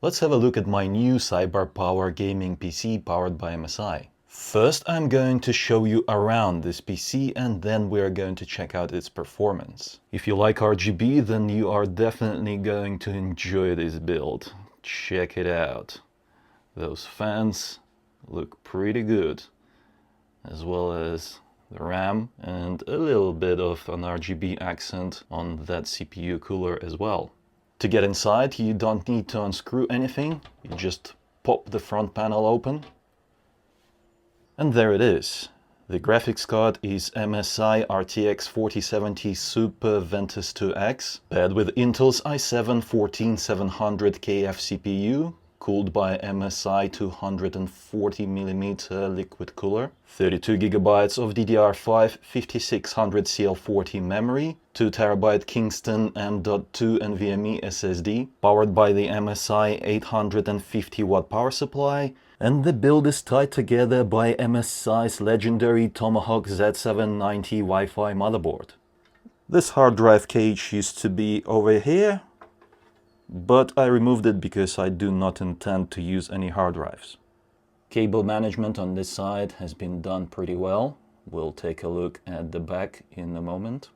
Let's have a look at my new CyberPower gaming PC powered by MSI. First, I'm going to show you around this PC and then we're going to check out its performance. If you like RGB, then you are definitely going to enjoy this build. Check it out. Those fans look pretty good, as well as the RAM and a little bit of an RGB accent on that CPU cooler as well. To get inside, you don't need to unscrew anything, you just pop the front panel open. And there it is. The graphics card is MSI RTX 4070 SUPER VENTUS 2X, paired with Intel's i7-14700KF CPU, cooled by MSI 240mm liquid cooler, 32GB of DDR5 5600CL40 memory, 2TB Kingston M.2 NVMe SSD, powered by the MSI 850W power supply, and the build is tied together by MSI's legendary Tomahawk Z790 Wi-Fi motherboard. This hard drive cage used to be over here, but I removed it because I do not intend to use any hard drives. Cable management on this side has been done pretty well. We'll take a look at the back in a moment.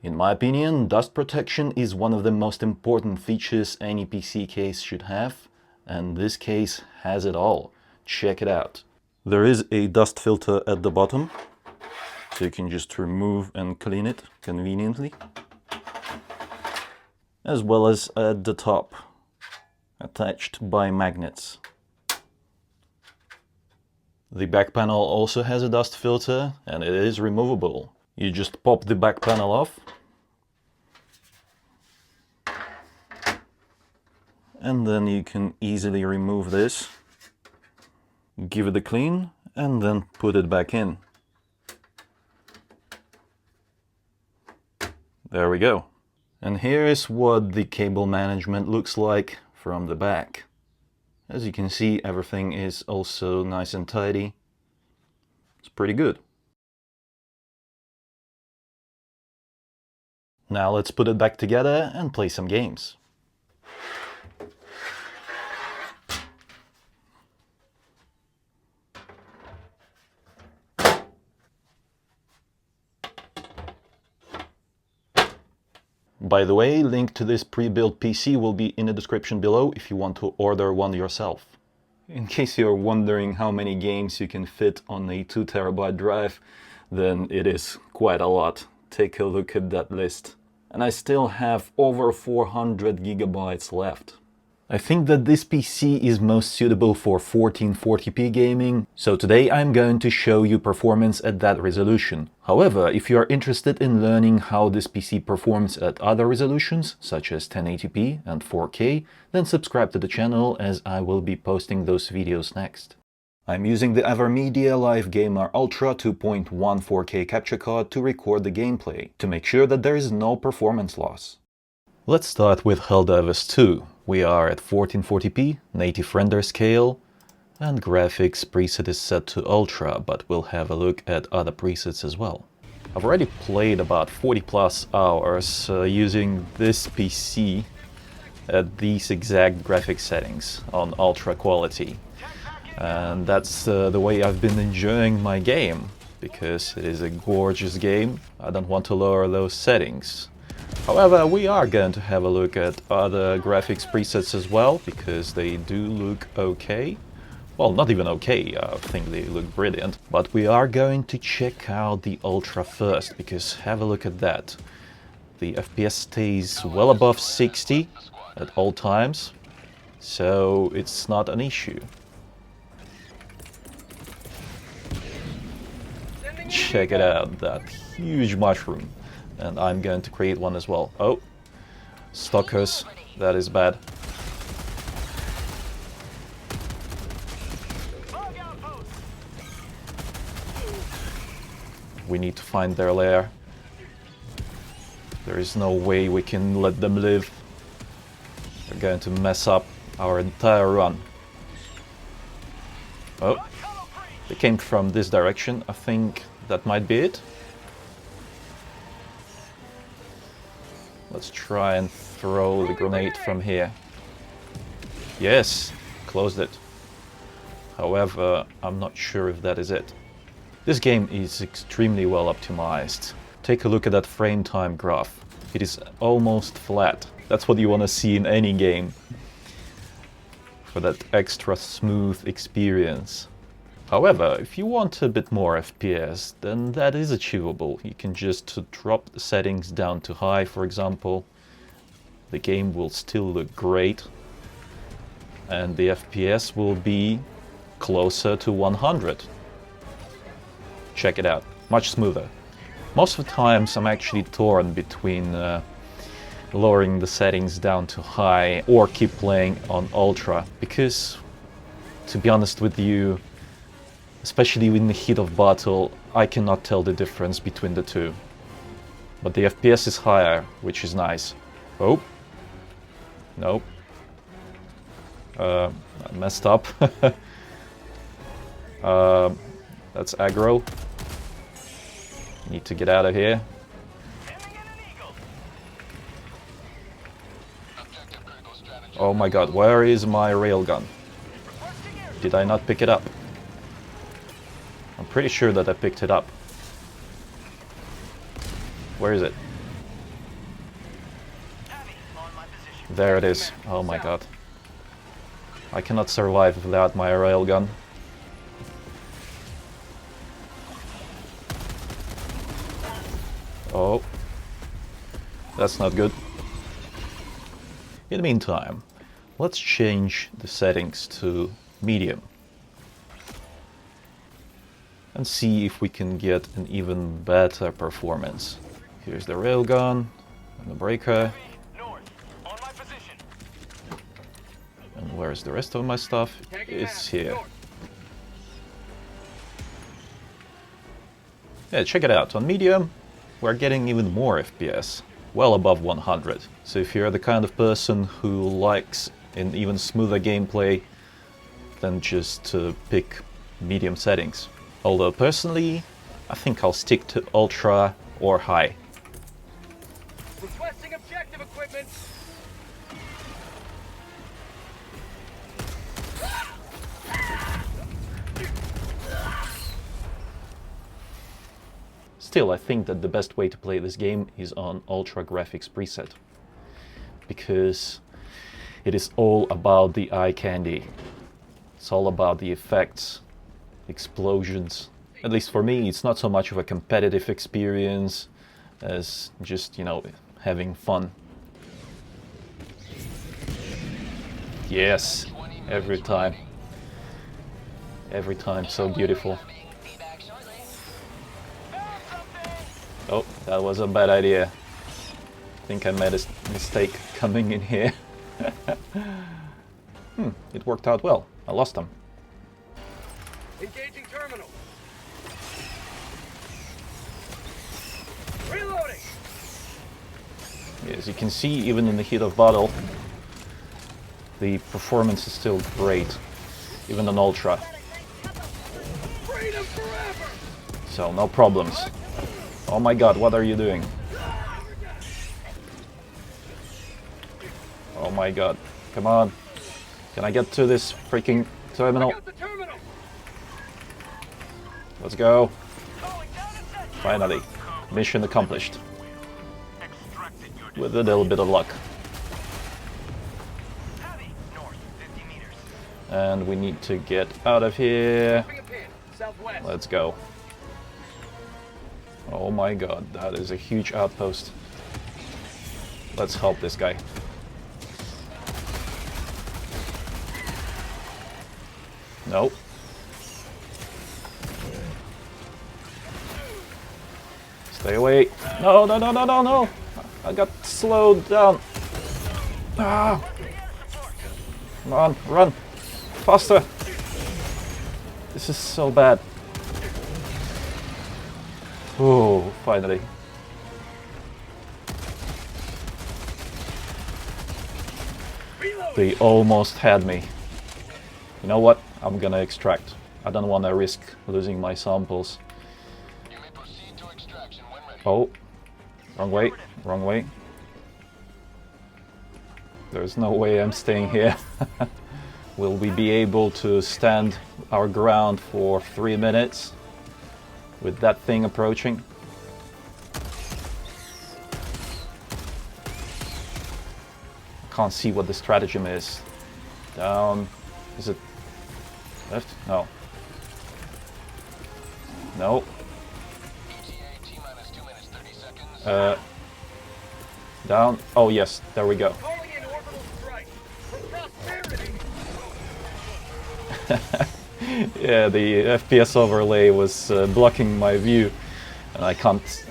In my opinion, dust protection is one of the most important features any PC case should have, and this case has it all. Check it out. There is a dust filter at the bottom, so you can just remove and clean it conveniently, as well as at the top, attached by magnets. The back panel also has a dust filter, and it is removable. You just pop the back panel off, and then you can easily remove this, give it a clean, and then put it back in. There we go. And here is what the cable management looks like from the back. As you can see, everything is also nice and tidy. It's pretty good. Now let's put it back together and play some games. By the way, link to this pre-built PC will be in the description below if you want to order one yourself. In case you're wondering how many games you can fit on a 2TB drive, then it is quite a lot. Take a look at that list. And I still have over 400GB left. I think that this PC is most suitable for 1440p gaming, so today I'm going to show you performance at that resolution. However, if you are interested in learning how this PC performs at other resolutions, such as 1080p and 4K, then subscribe to the channel as I will be posting those videos next. I'm using the AverMedia Live Gamer Ultra 2.1 4K capture card to record the gameplay, to make sure that there is no performance loss. Let's start with HELLDIVERS 2. We are at 1440p, native render scale, and graphics preset is set to Ultra, but we'll have a look at other presets as well. I've already played about 40 plus hours using this PC at these exact graphics settings on Ultra Quality. And that's the way I've been enjoying my game, because it is a gorgeous game. I don't want to lower those settings. However, we are going to have a look at other graphics presets as well, because they do look okay. Well, not even okay, I think they look brilliant. But we are going to check out the Ultra first, because have a look at that. The FPS stays well above 60 at all times, so it's not an issue. Check it out, that huge mushroom. And I'm going to create one as well. Oh, stalkers, that is bad. We need to find their lair. There is no way we can let them live. They're going to mess up our entire run. Oh, they came from this direction. I think that might be it. Let's try and throw the grenade from here. Yes, closed it. However, I'm not sure if that is it. This game is extremely well optimized. Take a look at that frame time graph. It is almost flat. That's what you want to see in any game, for that extra smooth experience. However, if you want a bit more FPS, then that is achievable. You can just drop the settings down to high, for example. The game will still look great, and the FPS will be closer to 100. Check it out, much smoother. Most of the times I'm actually torn between lowering the settings down to high or keep playing on ultra, because to be honest with you, especially in the heat of battle, I cannot tell the difference between the two. But the FPS is higher, which is nice. Oh, nope. I messed up. That's aggro. Need to get out of here. Oh my god, where is my railgun? Did I not pick it up? I'm pretty sure that I picked it up. Where is it? There it is. Oh my god. I cannot survive without my railgun. Oh, that's not good. In the meantime, let's change the settings to medium and see if we can get an even better performance. Here's the railgun and the breaker. And where's the rest of my stuff? It's here. Yeah, check it out. On medium, we're getting even more FPS, well above 100. So if you're the kind of person who likes an even smoother gameplay, then just pick medium settings. Although personally, I think I'll stick to ultra or high. Requesting objective equipment. Still, I think that the best way to play this game is on Ultra Graphics preset, because it is all about the eye candy. It's all about the effects, explosions. At least for me, it's not so much of a competitive experience as just, you know, having fun. Yes, every time. Every time, so beautiful. Oh, that was a bad idea. I think I made a mistake coming in here. It worked out well. I lost them. Engaging terminal. Reloading. As you can see, even in the heat of battle, the performance is still great, even on ultra. Freedom forever. So no problems. Oh my god, what are you doing? Oh my god, come on. Can I get to this freaking terminal? Let's go. Finally, mission accomplished. With a little bit of luck. And we need to get out of here. Let's go. Oh my god, that is a huge outpost. Let's help this guy. Nope. Stay away. No, no, no, no, no, no. I got slowed down. Ah. Come on, run. Faster. This is so bad. Oh, finally. They almost had me. You know what? I'm gonna extract. I don't want to risk losing my samples. Oh, wrong way, wrong way. There's no way I'm staying here. Will we be able to stand our ground for 3 minutes with that thing approaching? Can't see what the stratagem is. Down. Is it left? No. No. Down. Oh yes, there we go. Calling in orbital strike. For prosperity. Yeah, the FPS overlay was blocking my view, and I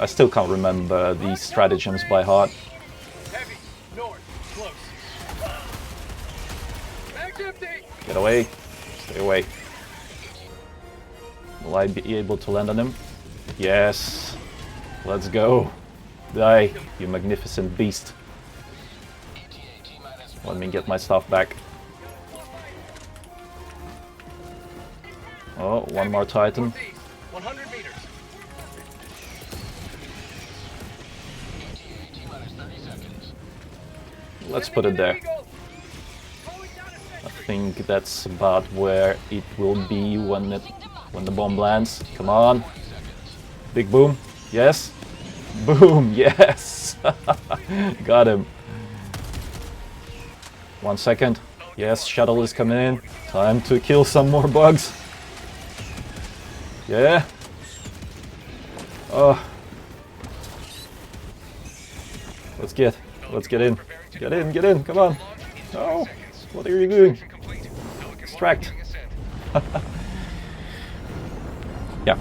still can't remember these stratagems by heart. Heavy. North. Close. Mag's empty. Get away. Stay away. Will I be able to land on him? Yes. Let's go. Die, you magnificent beast. Let me get my stuff back. Oh, one more Titan. 100 meters. Let's put it there. I think that's about where it will be when the bomb lands. Come on. Big boom. Yes. Boom. Yes. Got him. 1 second. Yes, shuttle is coming in. Time to kill some more bugs. Yeah. Oh. Let's get in. Get in, come on. No. What are you doing? Distract. Yeah.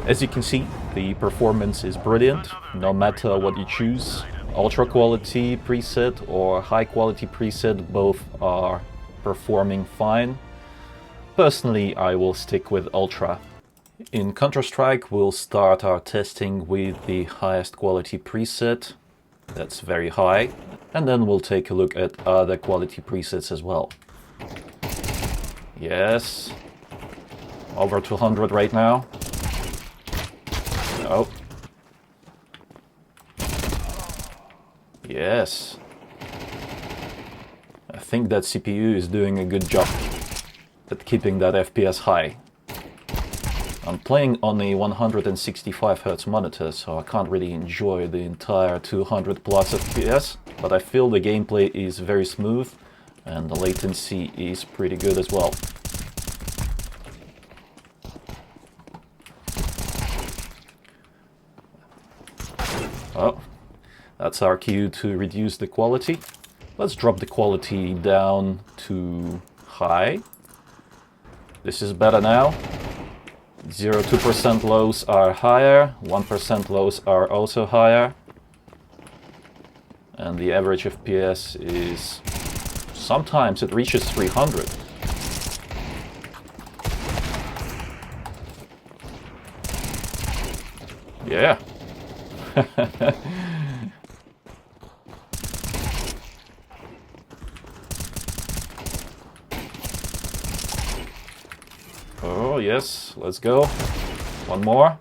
As you can see, the performance is brilliant, no matter what you choose. Ultra quality preset or high quality preset, both are performing fine. Personally, I will stick with Ultra. In Counter-Strike, we'll start our testing with the highest quality preset. That's very high. And then we'll take a look at other quality presets as well. Yes. Over 200 right now. Oh. Yes. I think that CPU is doing a good job at keeping that FPS high. I'm playing on a 165Hz monitor, so I can't really enjoy the entire 200 plus FPS, but I feel the gameplay is very smooth and the latency is pretty good as well. Oh, that's our cue to reduce the quality. Let's drop the quality down to high. This is better now. 0.2% lows are higher, 1% lows are also higher. And the average FPS is... sometimes it reaches 300. Yeah. Oh yes, let's go. One more.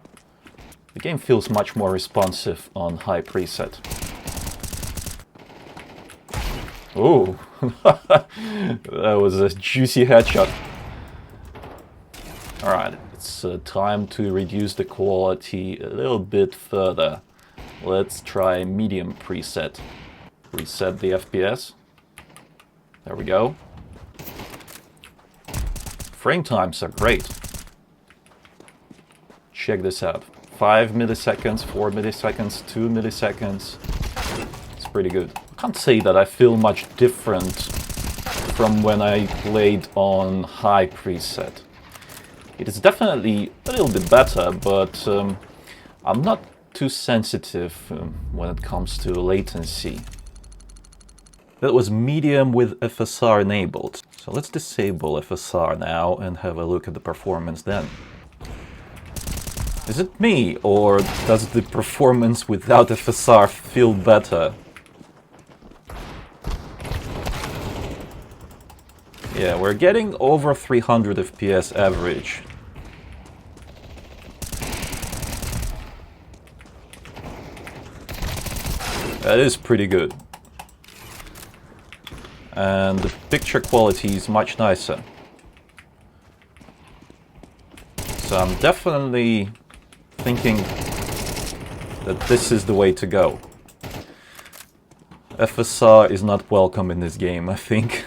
The game feels much more responsive on high preset. Oh, that was a juicy headshot. Alright, it's time to reduce the quality a little bit further. Let's try medium preset. Reset the FPS. There we go. Frame times are great. Check this out. 5 milliseconds, 4 milliseconds, 2 milliseconds. It's pretty good. I can't say that I feel much different from when I played on high preset. It is definitely a little bit better, but I'm not too sensitive when it comes to latency. That was medium with FSR enabled. So let's disable FSR now and have a look at the performance then. Is it me, or does the performance without FSR feel better? Yeah, we're getting over 300 FPS average. That is pretty good. and the picture quality is much nicer. So I'm definitely thinking that this is the way to go. FSR is not welcome in this game, I think.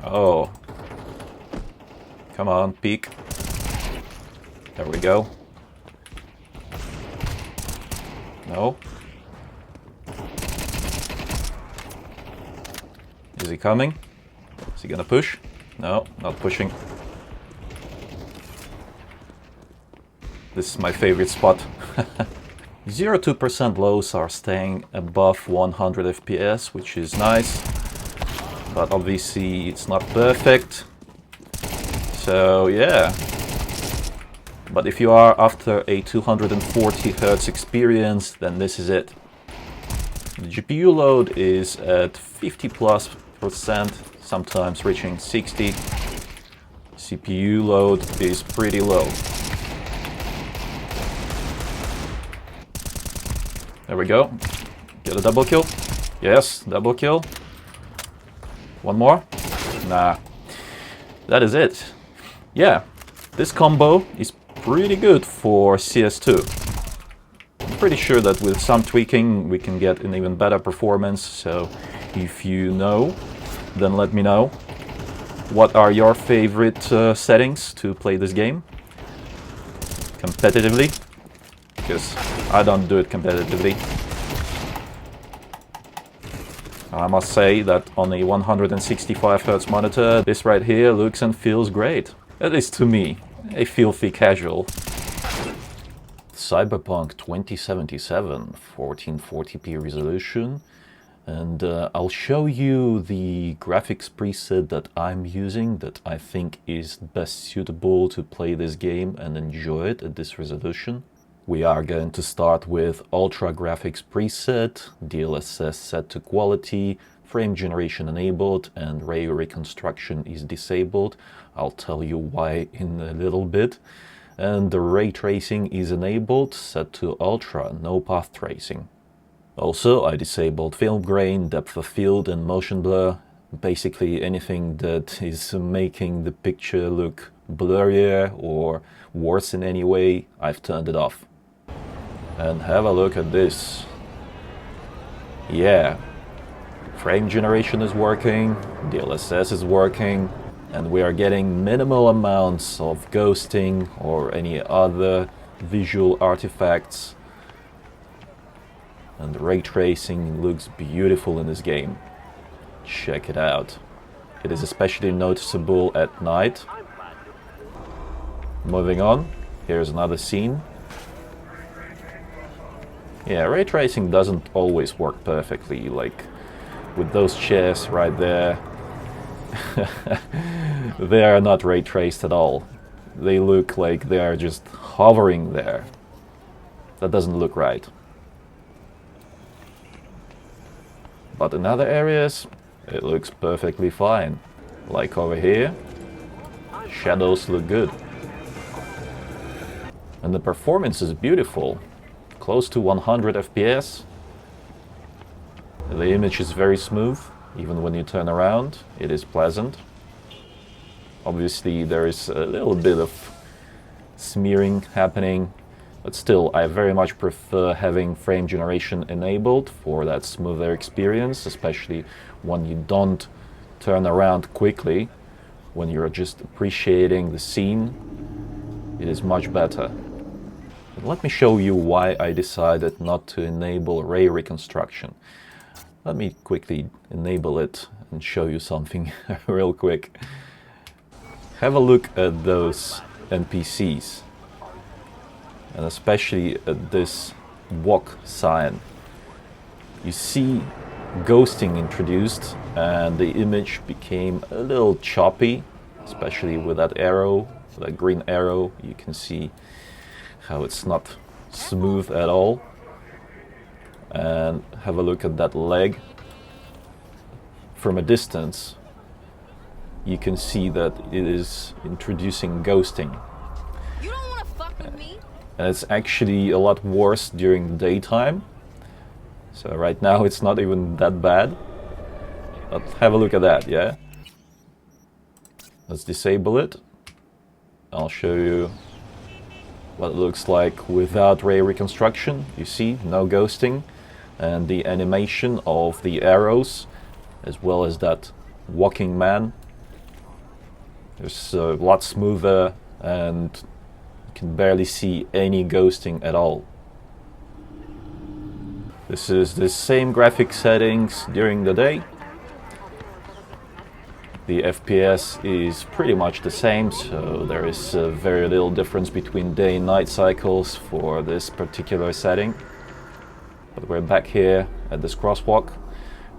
Oh. Come on, peek. There we go. No. Is he coming? Is he gonna push? No, not pushing. This is my favorite spot. 0-2% lows are staying above 100 FPS, which is nice. But obviously it's not perfect. So yeah. But if you are after a 240 Hz experience, then this is it. The GPU load is at 50+%, sometimes reaching 60. CPU load is pretty low. There we go. Get a double kill. Yes, double kill. One more? Nah. That is it. Yeah, this combo is pretty good for CS2. I'm pretty sure that with some tweaking we can get an even better performance, so if you know, then let me know. What are your favorite settings to play this game? Competitively? Because I don't do it competitively. I must say that on a 165 Hz monitor, this right here looks and feels great. At least to me, a filthy casual. Cyberpunk 2077, 1440p resolution, and I'll show you the graphics preset that I'm using that I think is best suitable to play this game and enjoy it at this resolution. We are going to start with Ultra Graphics preset, DLSS set to quality, frame generation enabled, and ray reconstruction is disabled. I'll tell you why in a little bit. And the ray tracing is enabled, set to Ultra, no path tracing. Also, I disabled film grain, depth of field, and motion blur. Basically anything that is making the picture look blurrier or worse in any way, I've turned it off. And have a look at this. Yeah, frame generation is working, DLSS is working, and we are getting minimal amounts of ghosting or any other visual artifacts. And the ray tracing looks beautiful in this game. Check it out. It is especially noticeable at night. Moving on, here's another scene. Yeah, ray tracing doesn't always work perfectly, like with those chairs right there. They are not ray traced at all. They look like they are just hovering there. That doesn't look right. But in other areas, it looks perfectly fine. Like over here, shadows look good. And the performance is beautiful. Close to 100 FPS. The image is very smooth, even when you turn around, it is pleasant. Obviously there is a little bit of smearing happening, but still I very much prefer having frame generation enabled for that smoother experience, especially when you don't turn around quickly, when you're just appreciating the scene. It is much better. Let me show you why I decided not to enable ray reconstruction. Let me quickly enable it and show you something real quick. Have a look at those NPCs, and especially at this walk sign. You see ghosting introduced, and the image became a little choppy, especially with that arrow, that green arrow. You can see how it's not smooth at all. And have a look at that leg. From a distance, you can see that it is introducing ghosting. You don't want to fuck with me? And it's actually a lot worse during the daytime. So right now it's not even that bad. But have a look at that, yeah? Let's disable it. I'll show you what it looks like without ray reconstruction. You see, no ghosting. And the animation of the arrows, as well as that walking man, is a lot smoother, and you can barely see any ghosting at all. This is the same graphic settings during the day. The FPS is pretty much the same, so there is very little difference between day and night cycles for this particular setting. But we're back here at this crosswalk,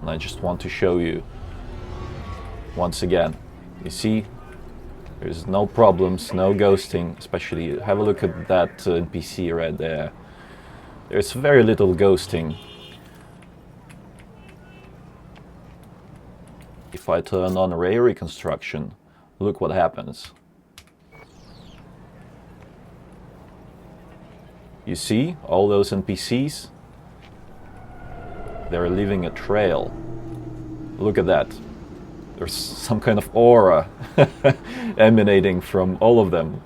and I just want to show you once again. You see, there's no problems, no ghosting. Especially, have a look at that NPC right there. There's very little ghosting. If I turn on ray reconstruction, look what happens. You see all those NPCs? They're leaving a trail. Look at that. There's some kind of aura emanating from all of them.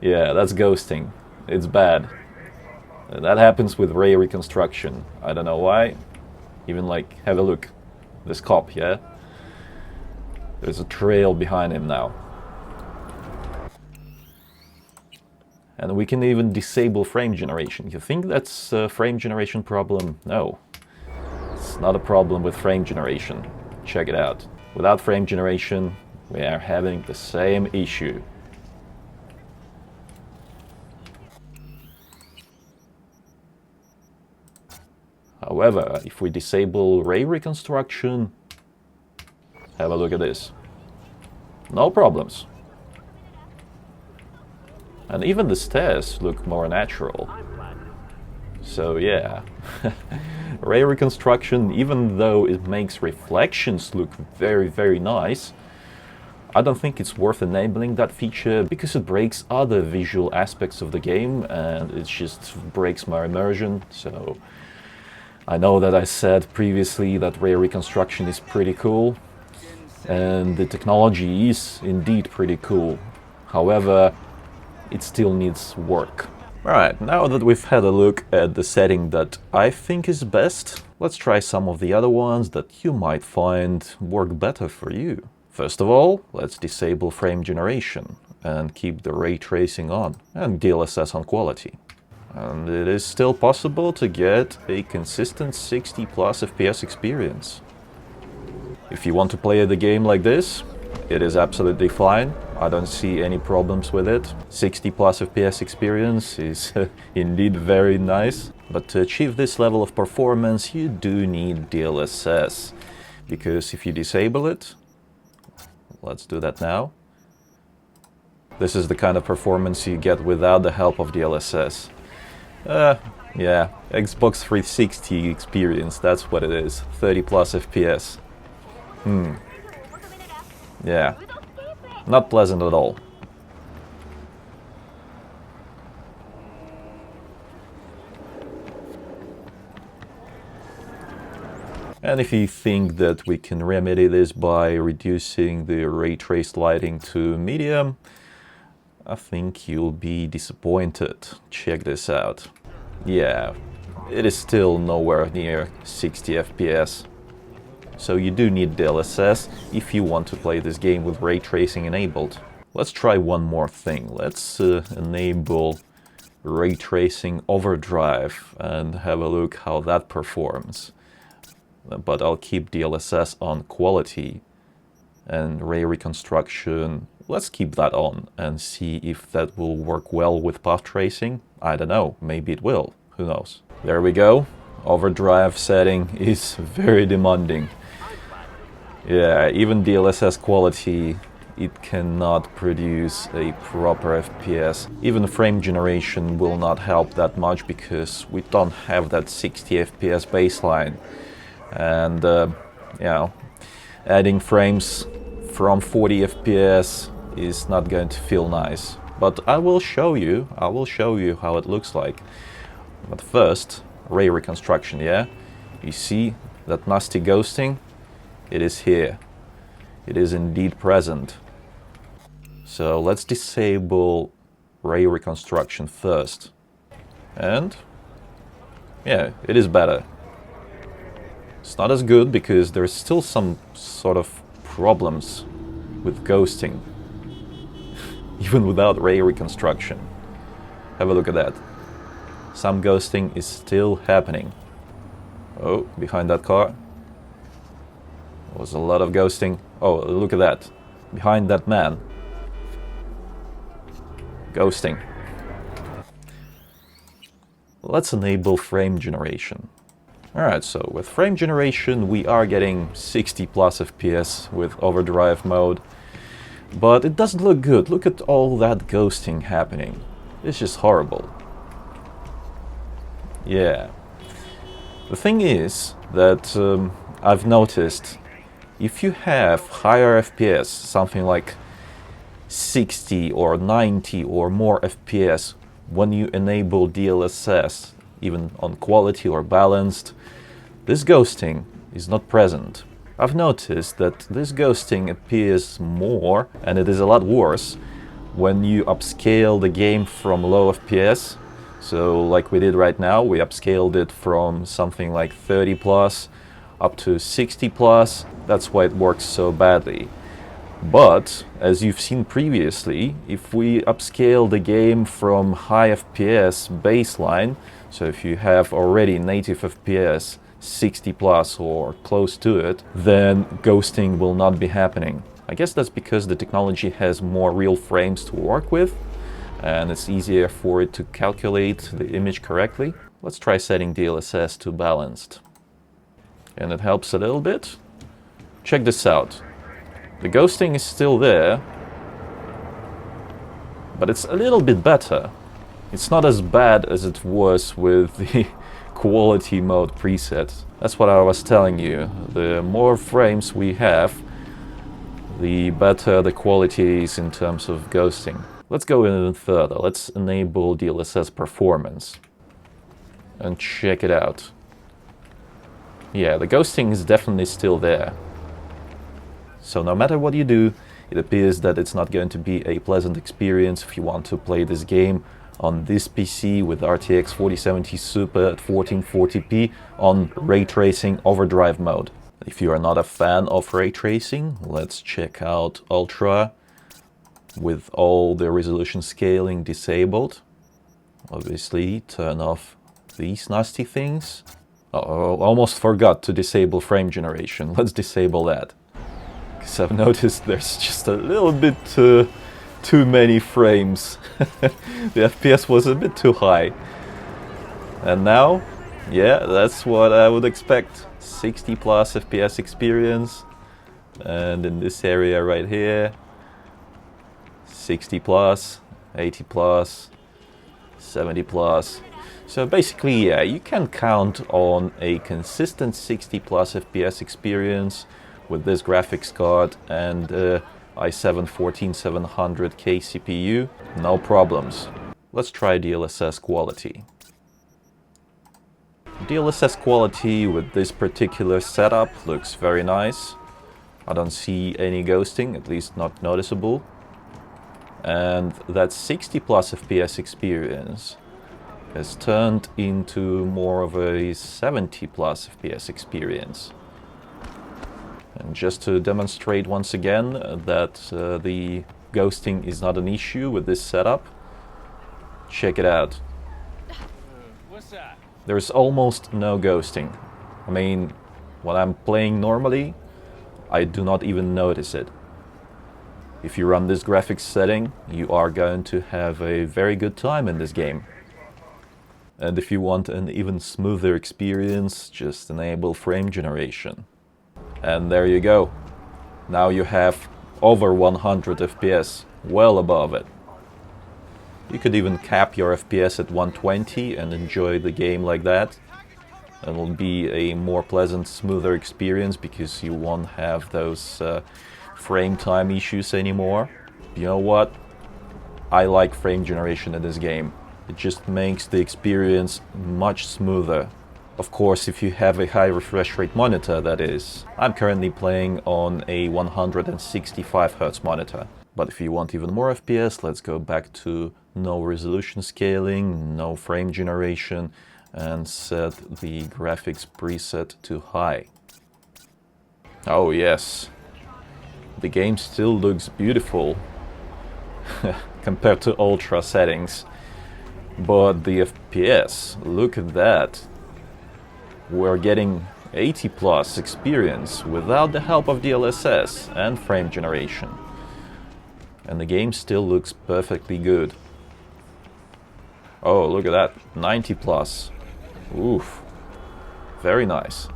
Yeah, that's ghosting. It's bad. That happens with ray reconstruction. I don't know why. Even like, have a look. This cop, yeah? There's a trail behind him now. And we can even disable frame generation. You think that's a frame generation problem? No. It's not a problem with frame generation. Check it out. Without frame generation, we are having the same issue. However, if we disable ray reconstruction, have a look at this. No problems. And even the stairs look more natural. So yeah, ray reconstruction, even though it makes reflections look very, very nice, I don't think it's worth enabling that feature because it breaks other visual aspects of the game and it just breaks my immersion. So I know that I said previously that ray reconstruction is pretty cool, and the technology is indeed pretty cool. However, it still needs work. Alright, now that we've had a look at the setting that I think is best, let's try some of the other ones that you might find work better for you. First of all, let's disable frame generation and keep the ray tracing on and DLSS on quality. And it is still possible to get a consistent 60 plus FPS experience. If you want to play the game like this, it is absolutely fine. I don't see any problems with it. 60 plus FPS experience is indeed very nice. But to achieve this level of performance, you do need DLSS. Because if you disable it, let's do that now. This is the kind of performance you get without the help of DLSS. Yeah, Xbox 360 experience, that's what it is. 30 plus FPS. Yeah, not pleasant at all. And if you think that we can remedy this by reducing the ray traced lighting to medium, I think you'll be disappointed. Check this out. Yeah, it is still nowhere near 60 FPS. So you do need DLSS if you want to play this game with ray tracing enabled. Let's try one more thing. Let's enable ray tracing overdrive and have a look how that performs. But I'll keep DLSS on quality and ray reconstruction. Let's keep that on and see if that will work well with path tracing. I don't know, maybe it will, who knows. There we go. Overdrive setting is very demanding. Yeah, even DLSS quality, it cannot produce a proper FPS. Even frame generation will not help that much because we don't have that 60 FPS baseline. And, you know, adding frames from 40 FPS is not going to feel nice. But I will show you how it looks like. But first, ray reconstruction, yeah? You see that nasty ghosting? It is here. It is indeed present. So let's disable ray reconstruction first. And yeah, it is better. It's not as good because there's still some sort of problems with ghosting, even without ray reconstruction. Have a look at that. Some ghosting is still happening. Oh, behind that car. There was a lot of ghosting. Oh, look at that. Behind that man. Ghosting. Let's enable frame generation. Alright, so with frame generation we are getting 60 plus FPS with overdrive mode. But it doesn't look good. Look at all that ghosting happening. It's just horrible. Yeah. The thing is that I've noticed if you have higher FPS, something like 60 or 90 or more FPS, when you enable DLSS, even on quality or balanced, this ghosting is not present. I've noticed that this ghosting appears more, and it is a lot worse, when you upscale the game from low FPS. So like we did right now, we upscaled it from something like 30 plus up to 60 plus. That's why it works so badly. But as you've seen previously, if we upscale the game from high FPS baseline, so if you have already native FPS 60 plus or close to it, then ghosting will not be happening. I guess that's because the technology has more real frames to work with, and it's easier for it to calculate the image correctly. Let's try setting DLSS to balanced. And it helps a little bit. Check this out. The ghosting is still there, but it's a little bit better. It's not as bad as it was with the quality mode preset. That's what I was telling you. The more frames we have, the better the quality is in terms of ghosting. Let's go even further. Let's enable DLSS performance and check it out. Yeah, the ghosting is definitely still there. So no matter what you do, it appears that it's not going to be a pleasant experience if you want to play this game on this PC with RTX 4070 Super at 1440p on ray tracing overdrive mode. If you are not a fan of ray tracing, let's check out Ultra with all the resolution scaling disabled. Obviously, turn off these nasty things. Oh, almost forgot to disable frame generation. Let's disable that. Because I've noticed there's just a little bit too many frames. The FPS was a bit too high. And now, yeah, that's what I would expect. 60 plus FPS experience. And in this area right here, 60 plus, 80 plus, 70 plus. So basically, yeah, you can count on a consistent 60 plus FPS experience with this graphics card and i7-14700K CPU, no problems. Let's try DLSS Quality. DLSS Quality with this particular setup looks very nice. I don't see any ghosting, at least not noticeable. And that 60 plus FPS experience has turned into more of a 70 plus FPS experience. And just to demonstrate once again that the ghosting is not an issue with this setup, check it out. What's that? There's almost no ghosting. I mean, when I'm playing normally, I do not even notice it. If you run this graphics setting, you are going to have a very good time in this game. And if you want an even smoother experience, just enable frame generation. And there you go. Now you have over 100 FPS, well above it. You could even cap your FPS at 120 and enjoy the game like that. It will be a more pleasant, smoother experience because you won't have those frame time issues anymore. You know what? I like frame generation in this game. It just makes the experience much smoother. Of course, if you have a high refresh rate monitor, that is. I'm currently playing on a 165 Hz monitor. But if you want even more FPS, let's go back to no resolution scaling, no frame generation, and set the graphics preset to high. Oh yes, the game still looks beautiful compared to ultra settings. But the FPS, look at that. We're getting 80 plus experience without the help of DLSS and frame generation. And the game still looks perfectly good. Oh, look at that, 90 plus. Oof, very nice.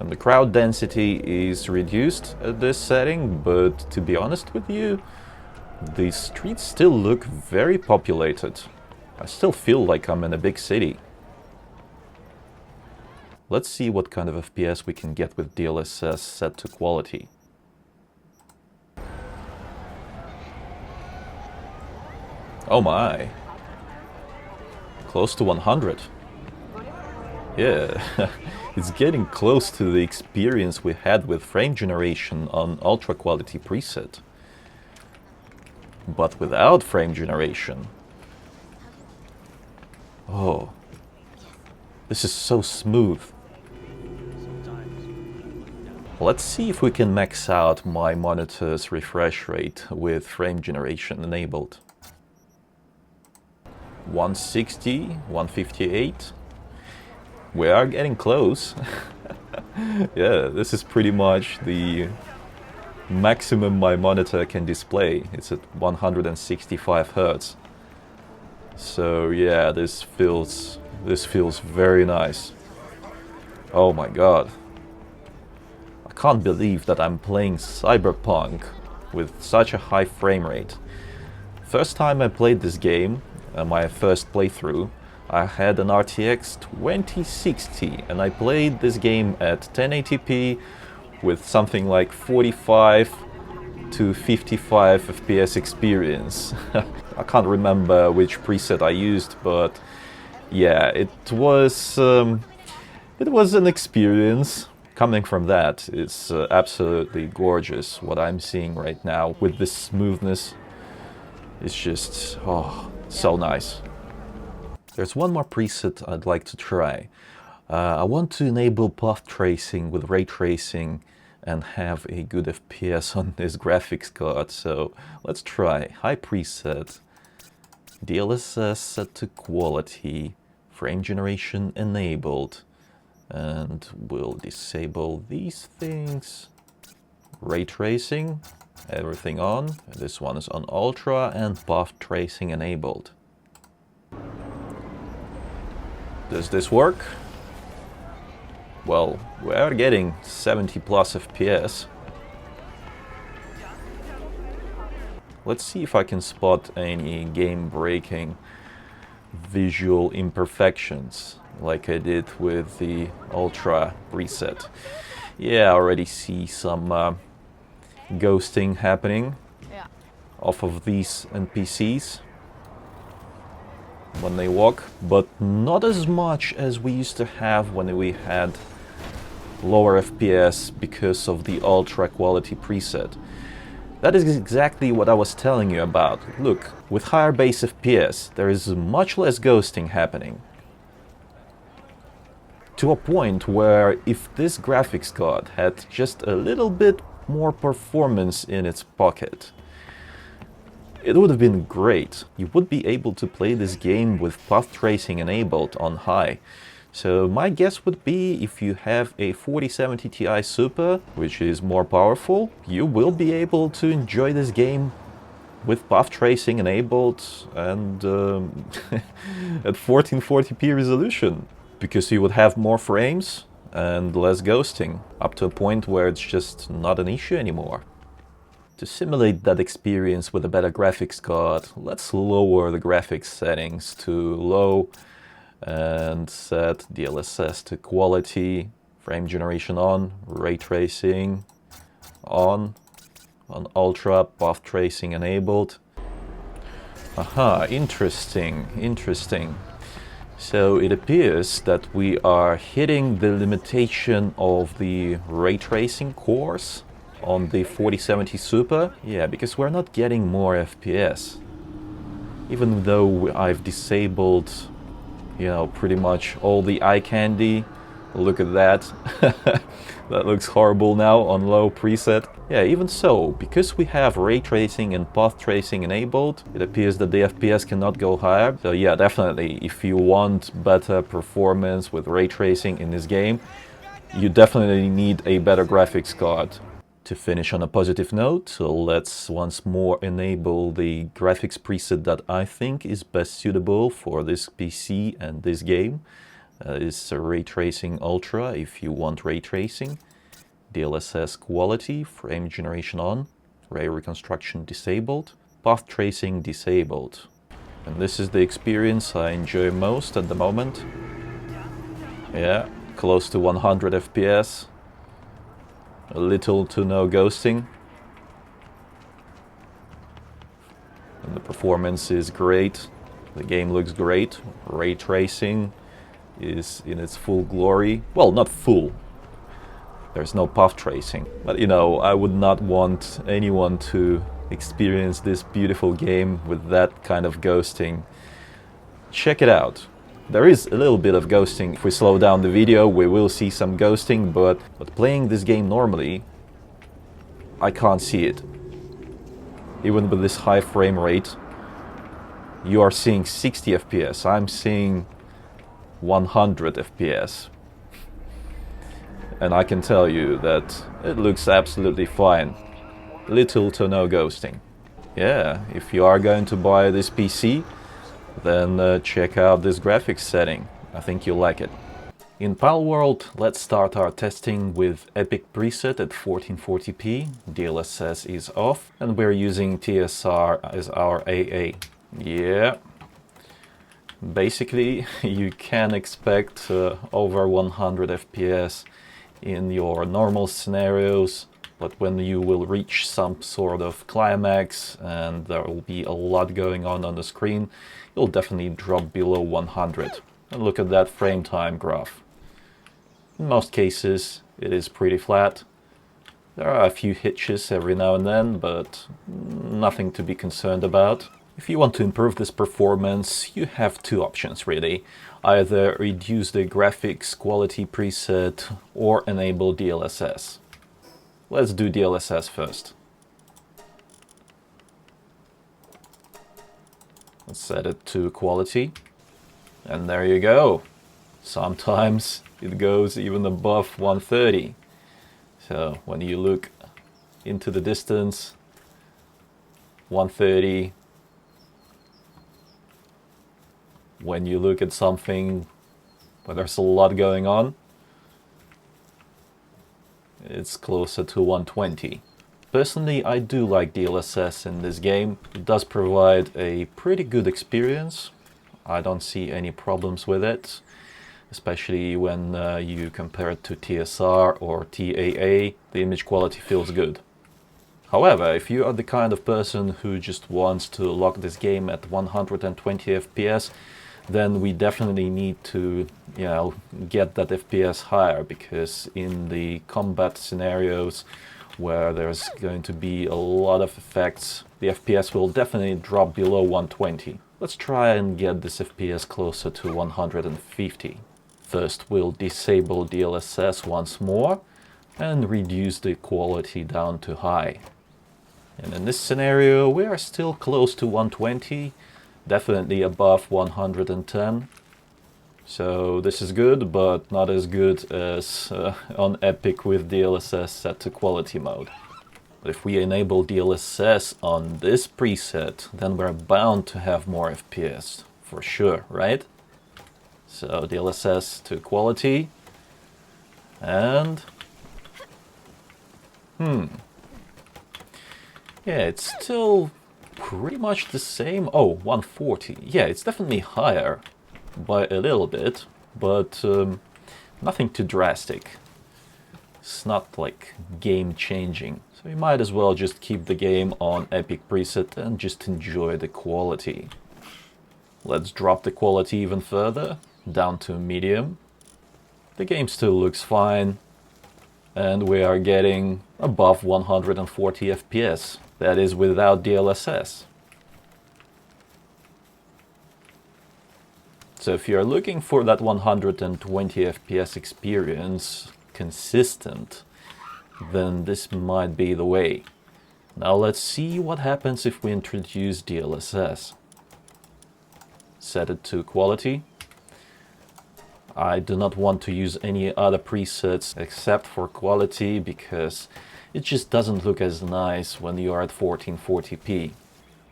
And the crowd density is reduced at this setting, but to be honest with you, the streets still look very populated. I still feel like I'm in a big city. Let's see what kind of FPS we can get with DLSS set to quality. Oh my. Close to 100. Yeah, it's getting close to the experience we had with frame generation on ultra quality preset. But without frame generation. Oh, this is so smooth. Let's see if we can max out my monitor's refresh rate with frame generation enabled. 160, 158. We are getting close. Yeah, this is pretty much the maximum my monitor can display. It's at 165 Hz. So yeah, this feels very nice. Oh my god. I can't believe that I'm playing Cyberpunk with such a high frame rate. First time I played this game, my first playthrough, I had an RTX 2060 and I played this game at 1080p with something like 45 to 55 FPS experience. I can't remember which preset I used, but yeah, it was an experience. Coming from that, it's absolutely gorgeous what I'm seeing right now with this smoothness. It's just, oh, so nice. There's one more preset I'd like to try. I want to enable path tracing with ray tracing and have a good FPS on this graphics card. So let's try high preset, DLSS set to quality, frame generation enabled, and we'll disable these things. Ray tracing, everything on. This one is on ultra and path tracing enabled. Does this work? Well, we're getting 70 plus FPS. Let's see if I can spot any game-breaking visual imperfections like I did with the Ultra preset. Yeah, I already see some ghosting happening off of these NPCs when they walk, but not as much as we used to have when we had lower FPS because of the ultra quality preset. That is exactly what I was telling you about. Look, with higher base FPS, there is much less ghosting happening. To a point where if this graphics card had just a little bit more performance in its pocket, it would have been great. You would be able to play this game with path tracing enabled on high. So my guess would be if you have a 4070 Ti Super, which is more powerful, you will be able to enjoy this game with path tracing enabled and at 1440p resolution. Because you would have more frames and less ghosting, up to a point where it's just not an issue anymore. To simulate that experience with a better graphics card, let's lower the graphics settings to low and set DLSS to quality, frame generation on, ray tracing on ultra, path tracing enabled. Aha, interesting. So it appears that we are hitting the limitation of the ray tracing cores on the 4070 Super. Yeah, because we're not getting more FPS. Even though I've disabled, you know, pretty much all the eye candy. Look at that. That looks horrible now on low preset. Yeah, even so, because we have ray tracing and path tracing enabled, it appears that the FPS cannot go higher. So yeah, definitely, if you want better performance with ray tracing in this game, you definitely need a better graphics card. To finish on a positive note, so let's once more enable the graphics preset that I think is best suitable for this PC and this game. Is Ray Tracing Ultra if you want ray tracing, DLSS Quality, frame generation on, ray reconstruction disabled, path tracing disabled. And this is the experience I enjoy most at the moment. Yeah, close to 100 FPS. A little to no ghosting. And the performance is great. The game looks great. Ray tracing is in its full glory. Well, not full. There's no path tracing. But you know, I would not want anyone to experience this beautiful game with that kind of ghosting. Check it out. There is a little bit of ghosting. If we slow down the video, we will see some ghosting, but playing this game normally, I can't see it. Even with this high frame rate, you are seeing 60 FPS. I'm seeing 100 FPS. And I can tell you that it looks absolutely fine. Little to no ghosting. Yeah, if you are going to buy this PC, then check out this graphics setting. I think you'll like it. In Palworld, let's start our testing with Epic preset at 1440p. DLSS is off, and we're using TSR as our AA. Yeah. Basically, you can expect over 100 FPS in your normal scenarios, but when you will reach some sort of climax and there will be a lot going on the screen, you'll definitely drop below 100. And look at that frame time graph. In most cases, it is pretty flat. There are a few hitches every now and then, but nothing to be concerned about. If you want to improve this performance, you have two options really. Either reduce the graphics quality preset or enable DLSS. Let's do DLSS first. Let's set it to quality. And there you go. Sometimes it goes even above 130. So when you look into the distance, 130. When you look at something where there's a lot going on, it's closer to 120. Personally, I do like DLSS in this game. It does provide a pretty good experience. I don't see any problems with it, especially when you compare it to TSR or TAA. The image quality feels good. However, if you are the kind of person who just wants to lock this game at 120 FPS, then we definitely need to, you know, get that FPS higher, because in the combat scenarios where there's going to be a lot of effects, the FPS will definitely drop below 120. Let's try and get this FPS closer to 150. First, we'll disable DLSS once more and reduce the quality down to high. And in this scenario, we are still close to 120. Definitely above 110. So this is good, but not as good as on Epic with DLSS set to quality mode. But if we enable DLSS on this preset, then we're bound to have more FPS, for sure, right? So DLSS to quality, and yeah, it's still pretty much the same. Oh, 140. Yeah, it's definitely higher by a little bit, but nothing too drastic. It's not like game changing. So you might as well just keep the game on Epic preset and just enjoy the quality. Let's drop the quality even further. down to medium. The game still looks fine, and we are getting above 140 FPS. That is without DLSS. So if you're looking for that 120 FPS experience consistent, then this might be the way. Now let's see what happens if we introduce DLSS. Set it to quality. I do not want to use any other presets except for quality because it just doesn't look as nice when you are at 1440p.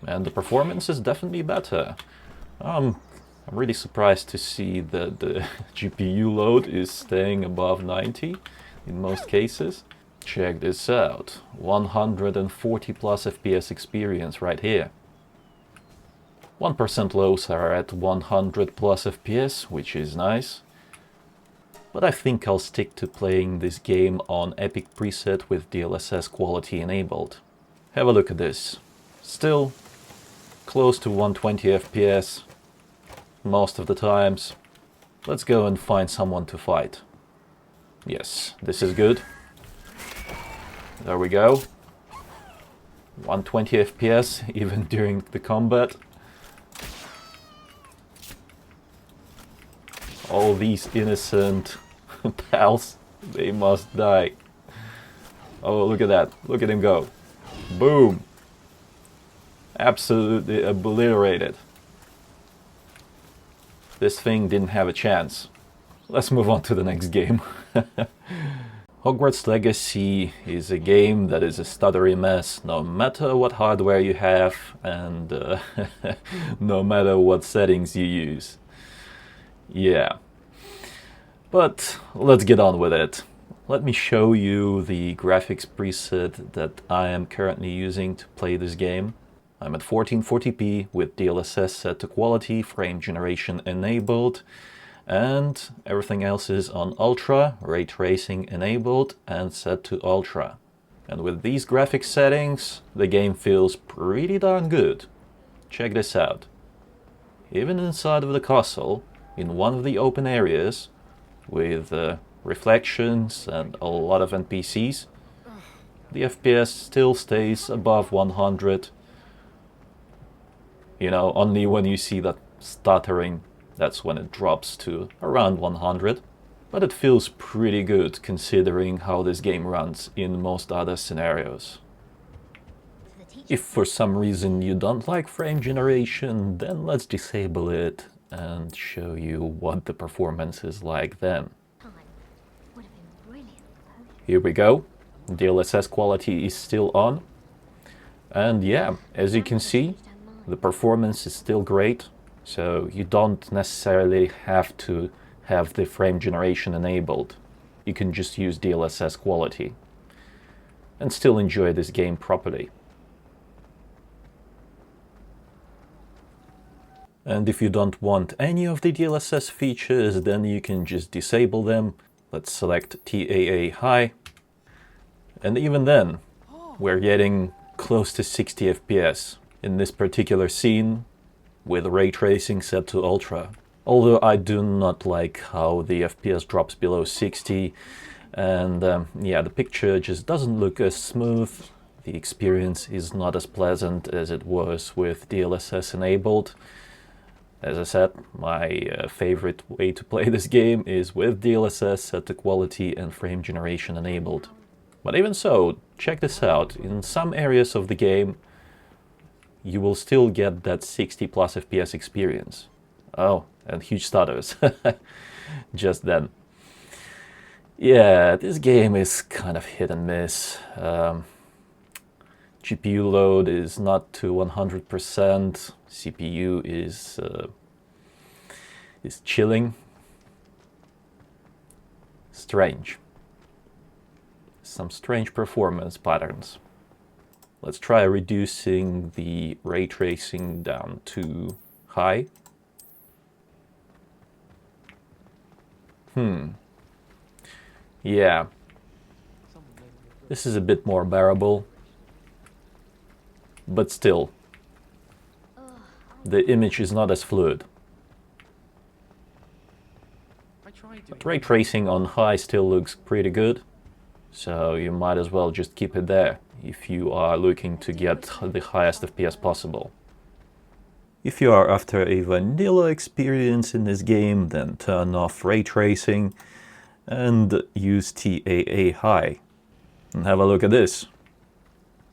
And the performance is definitely better. I'm really surprised to see that the GPU load is staying above 90 in most cases. Check this out, 140 plus FPS experience right here. 1% lows are at 100 plus FPS, which is nice. But I think I'll stick to playing this game on Epic preset with DLSS quality enabled. Have a look at this. Still close to 120 FPS most of the times. Let's go and find someone to fight. Yes, this is good. There we go. 120 FPS even during the combat. All these innocent pals, they must die. Oh, look at that. Look at him go. Boom. Absolutely obliterated. This thing didn't have a chance. Let's move on to the next game. Hogwarts Legacy is a game that is a stuttery mess no matter what hardware you have and no matter what settings you use. Yeah. But let's get on with it. Let me show you the graphics preset that I am currently using to play this game. I'm at 1440p with DLSS set to quality, frame generation enabled, and everything else is on ultra, ray tracing enabled and set to ultra. And with these graphics settings, the game feels pretty darn good. Check this out. Even inside of the castle, in one of the open areas, with reflections and a lot of NPCs, the FPS still stays above 100. You know, only when you see that stuttering, that's when it drops to around 100. But it feels pretty good considering how this game runs in most other scenarios. If for some reason you don't like frame generation, then let's disable it and show you what the performance is like then. Here we go. DLSS quality is still on. And yeah, as you can see, the performance is still great. So you don't necessarily have to have the frame generation enabled. You can just use DLSS quality and still enjoy this game properly. And if you don't want any of the DLSS features, then you can just disable them. Let's select TAA High. And even then, we're getting close to 60 FPS in this particular scene with ray tracing set to ultra. Although I do not like how the FPS drops below 60, and yeah, the picture just doesn't look as smooth. The experience is not as pleasant as it was with DLSS enabled. As I said, my favorite way to play this game is with DLSS set to quality and frame generation enabled. But even so, check this out. In some areas of the game, you will still get that 60 plus FPS experience. Oh, and huge stutters. Just then. Yeah, this game is kind of hit and miss. GPU load is not to 100%. CPU is chilling. Strange. Some strange performance patterns. Let's try reducing the ray tracing down to high. Yeah. This is a bit more bearable. But still, the image is not as fluid. But ray tracing on high still looks pretty good, so you might as well just keep it there if you are looking to get the highest FPS possible. If you are after a vanilla experience in this game, then turn off ray tracing and use TAA High. And have a look at this.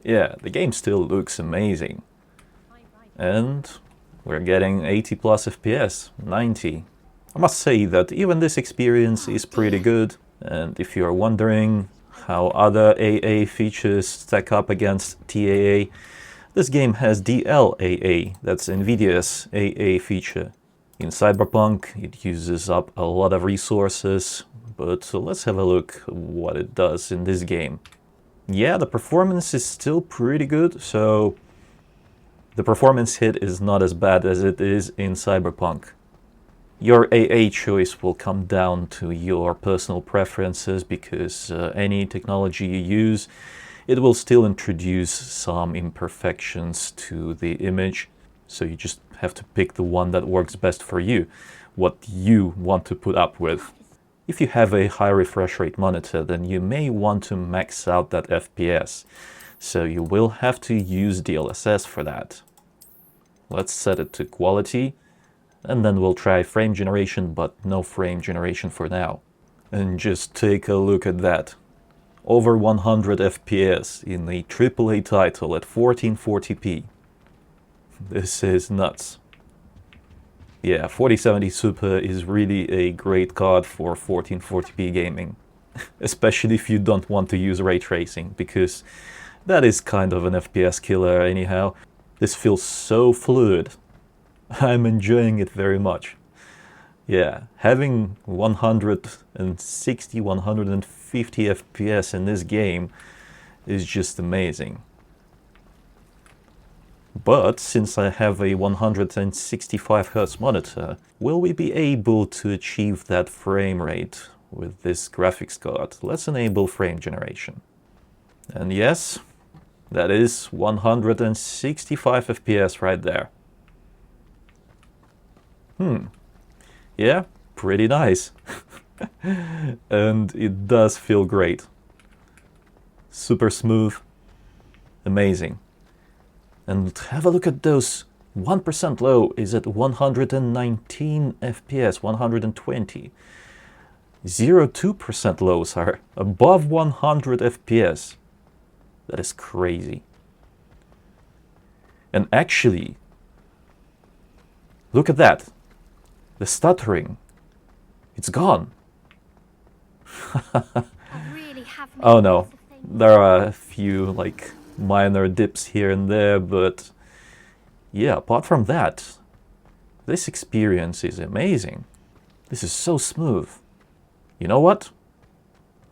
Yeah, the game still looks amazing. And we're getting 80 plus FPS, 90. I must say that even this experience is pretty good, and if you're wondering how other AA features stack up against TAA, this game has DLAA, that's Nvidia's AA feature. In Cyberpunk it uses up a lot of resources, but let's have a look what it does in this game. Yeah, the performance is still pretty good, so the performance hit is not as bad as it is in Cyberpunk. Your AA choice will come down to your personal preferences, because any technology you use, it will still introduce some imperfections to the image, so you just have to pick the one that works best for you, what you want to put up with. If you have a high refresh rate monitor, then you may want to max out that FPS, so you will have to use DLSS for that. Let's set it to quality, and then we'll try frame generation, but no frame generation for now. And just take a look at that. Over 100 FPS in a AAA title at 1440p. This is nuts. Yeah, 4070 Super is really a great card for 1440p gaming. Especially if you don't want to use ray tracing, because that is kind of an FPS killer anyhow. This feels so fluid. I'm enjoying it very much. Yeah, having 160, 150 FPS in this game is just amazing. But since I have a 165 Hz monitor, will we be able to achieve that frame rate with this graphics card? Let's enable frame generation. And yes, that is 165 FPS right there. Yeah, pretty nice. And it does feel great. Super smooth. Amazing. And have a look at those. 1% low is at 119 FPS, 120. 0.2% lows are above 100 FPS. That is crazy. And actually, look at that. The stuttering, it's gone. Oh no, there are a few like minor dips here and there, but yeah, apart from that, this experience is amazing. This is so smooth. You know what?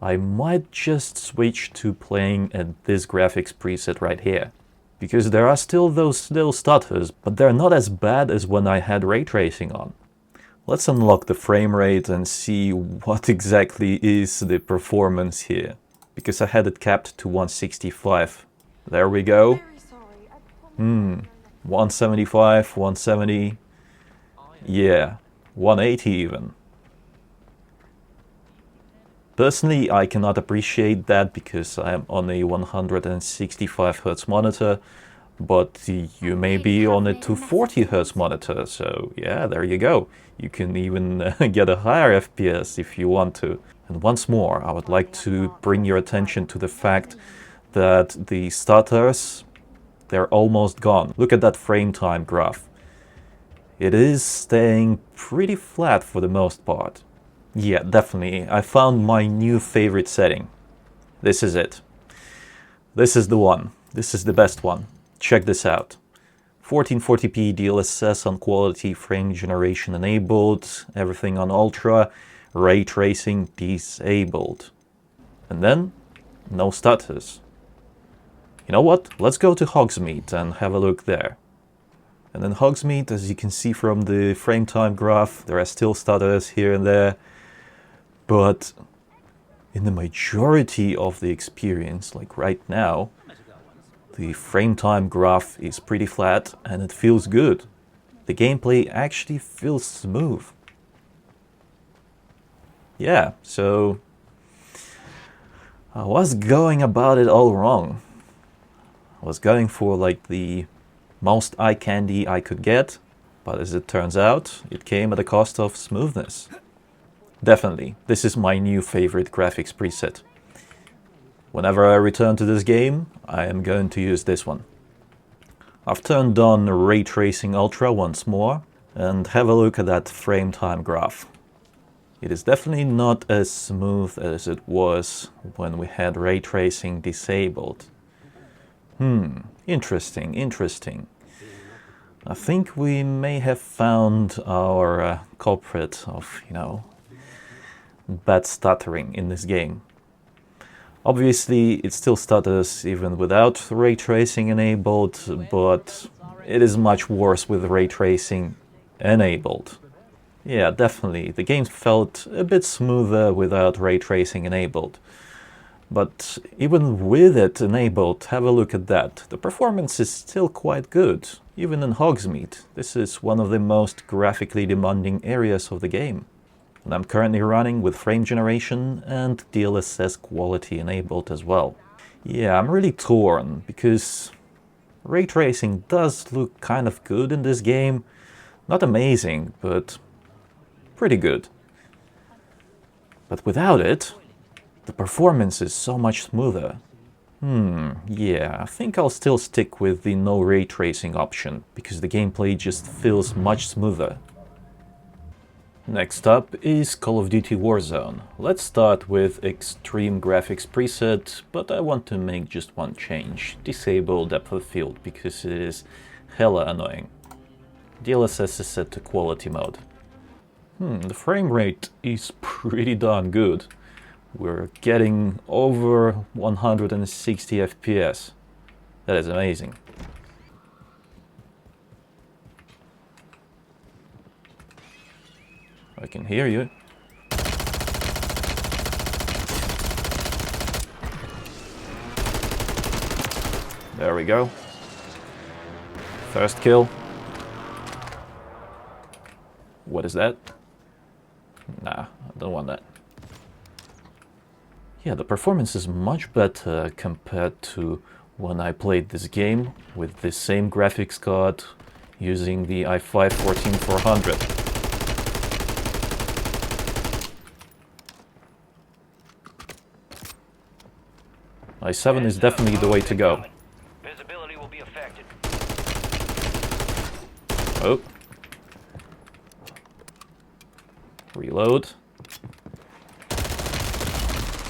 I might just switch to playing at this graphics preset right here, because there are still those little stutters, but they're not as bad as when I had ray tracing on. Let's unlock the frame rate and see what exactly is the performance here, because I had it capped to 165. There we go. 175, 170, yeah, 180 even. Personally, I cannot appreciate that because I'm on a 165 Hz monitor, but you may be on a 240 Hz monitor, so yeah, there you go. You can even get a higher FPS if you want to. And once more, I would like to bring your attention to the fact that the stutters, they're almost gone. Look at that frame time graph. It is staying pretty flat for the most part. Yeah, definitely. I found my new favorite setting. This is it. This is the one. This is the best one. Check this out. 1440p DLSS on quality, frame generation enabled, everything on ultra, ray tracing disabled. And then, no stutters. You know what? Let's go to Hogsmeade and have a look there. And then Hogsmeade, as you can see from the frame time graph, there are still stutters here and there. But in the majority of the experience, like right now, the frame time graph is pretty flat and it feels good. The gameplay actually feels smooth. yeah, so I was going about it all wrong. I was going for like the most eye candy I could get, but as it turns out, it came at the cost of smoothness. Definitely, this is my new favorite graphics preset. Whenever I return to this game, I am going to use this one. I've turned on Ray Tracing Ultra once more, and have a look at that frame time graph. It is definitely not as smooth as it was when we had ray tracing disabled. Interesting, interesting. I think we may have found our culprit of, bad stuttering in this game. Obviously, it still stutters even without ray tracing enabled, but it is much worse with ray tracing enabled. Yeah, definitely. The game felt a bit smoother without ray tracing enabled. But even with it enabled, have a look at that. The performance is still quite good, even in Hogsmeade. This is one of the most graphically demanding areas of the game. And I'm currently running with frame generation and DLSS quality enabled as well. Yeah, I'm really torn, because ray tracing does look kind of good in this game. Not amazing, but pretty good. But without it, the performance is so much smoother. Yeah, I think I'll still stick with the no ray tracing option, because the gameplay just feels much smoother. Next up is Call of Duty Warzone. Let's start with Extreme Graphics preset, but I want to make just one change. Disable depth of field, because it is hella annoying. DLSS is set to quality mode. The frame rate is pretty darn good. We're getting over 160 FPS. That is amazing. I can hear you. There we go. First kill. What is that? Nah, I don't want that. Yeah, the performance is much better compared to when I played this game with the same graphics card using the i5 14400. i7 is definitely the way to go. Visibility will be affected. Oh. Reload.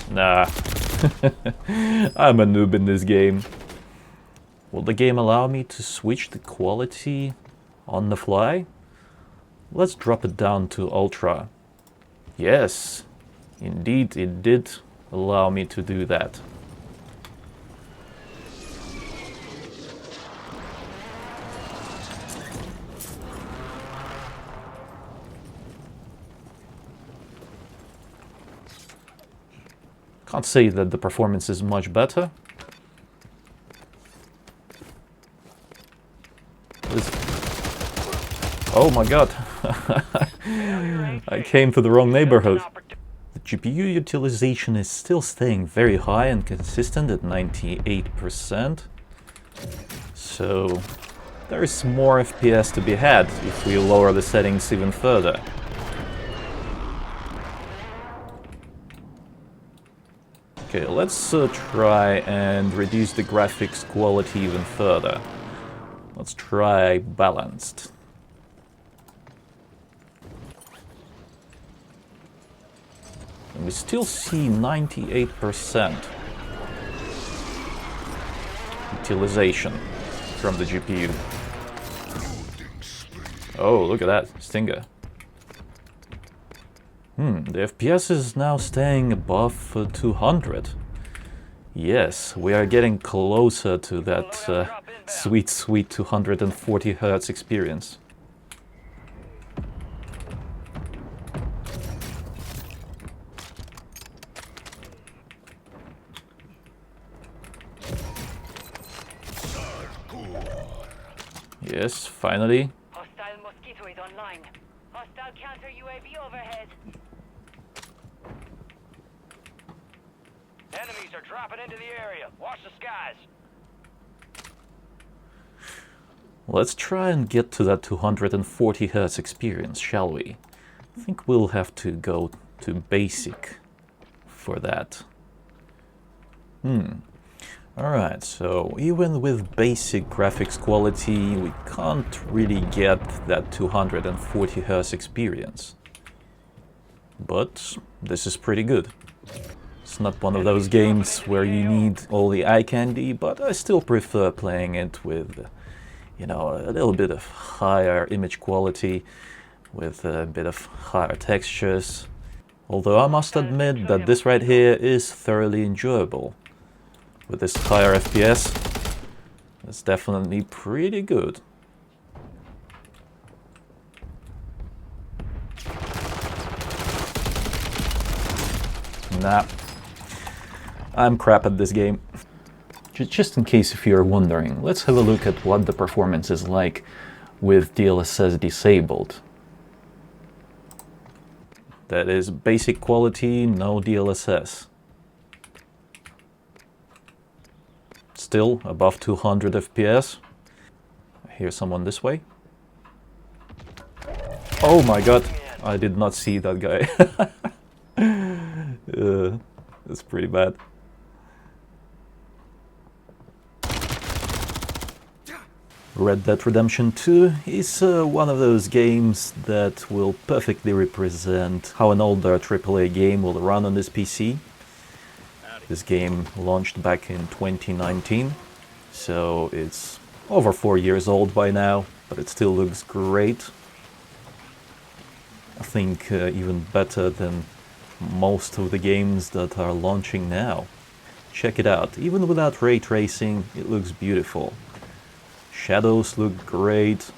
Nah. I'm a noob in this game. Will the game allow me to switch the quality on the fly? Let's drop it down to Ultra. Yes, indeed it did allow me to do that. Can't say that the performance is much better. Oh my god. I came to the wrong neighborhood. The GPU utilization is still staying very high and consistent at 98%. So there is more FPS to be had if we lower the settings even further. Okay, let's try and reduce the graphics quality even further. Let's try balanced. And we still see 98% utilization from the GPU. Oh, look at that, Stinger. The FPS is now staying above 200. Yes, we are getting closer to that sweet 240 Hz experience. Yes, finally. Hostile Mosquito is online. Hostile counter UAV overhead. Enemies are dropping into the area. Watch the skies. Let's try and get to that 240 Hz experience, shall we? I think we'll have to go to basic for that. Alright, so even with basic graphics quality, we can't really get that 240 Hz experience. But this is pretty good. It's not one of those games where you need all the eye candy, but I still prefer playing it with, you know, a little bit of higher image quality, with a bit of higher textures. Although I must admit that this right here is thoroughly enjoyable. With this higher FPS, it's definitely pretty good. Nah, I'm crap at this game. Just in case if you're wondering, let's have a look at what the performance is like with DLSS disabled. That is basic quality, no DLSS. Still above 200 FPS. I hear someone this way. Oh my god, I did not see that guy. That's pretty bad. Red Dead Redemption 2 is one of those games that will perfectly represent how an older AAA game will run on this PC. This game launched back in 2019, so it's over 4 years old by now, but it still looks great. I think even better than most of the games that are launching now. Check it out, even without ray tracing, it looks beautiful. Shadows look great,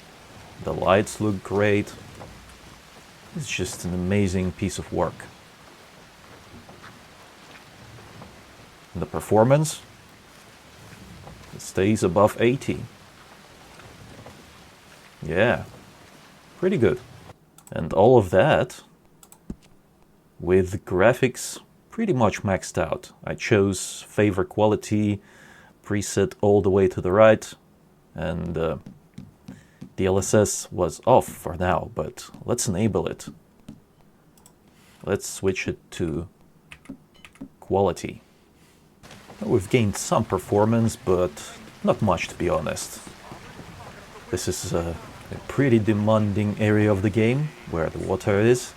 the lights look great. It's just an amazing piece of work. And the performance, it stays above 80. Yeah, pretty good. And all of that with graphics pretty much maxed out. I chose favor quality preset all the way to the right, and DLSS was off for now, but let's enable it. Let's switch it to quality. We've gained some performance, but not much, to be honest. This is a pretty demanding area of the game, where the water is.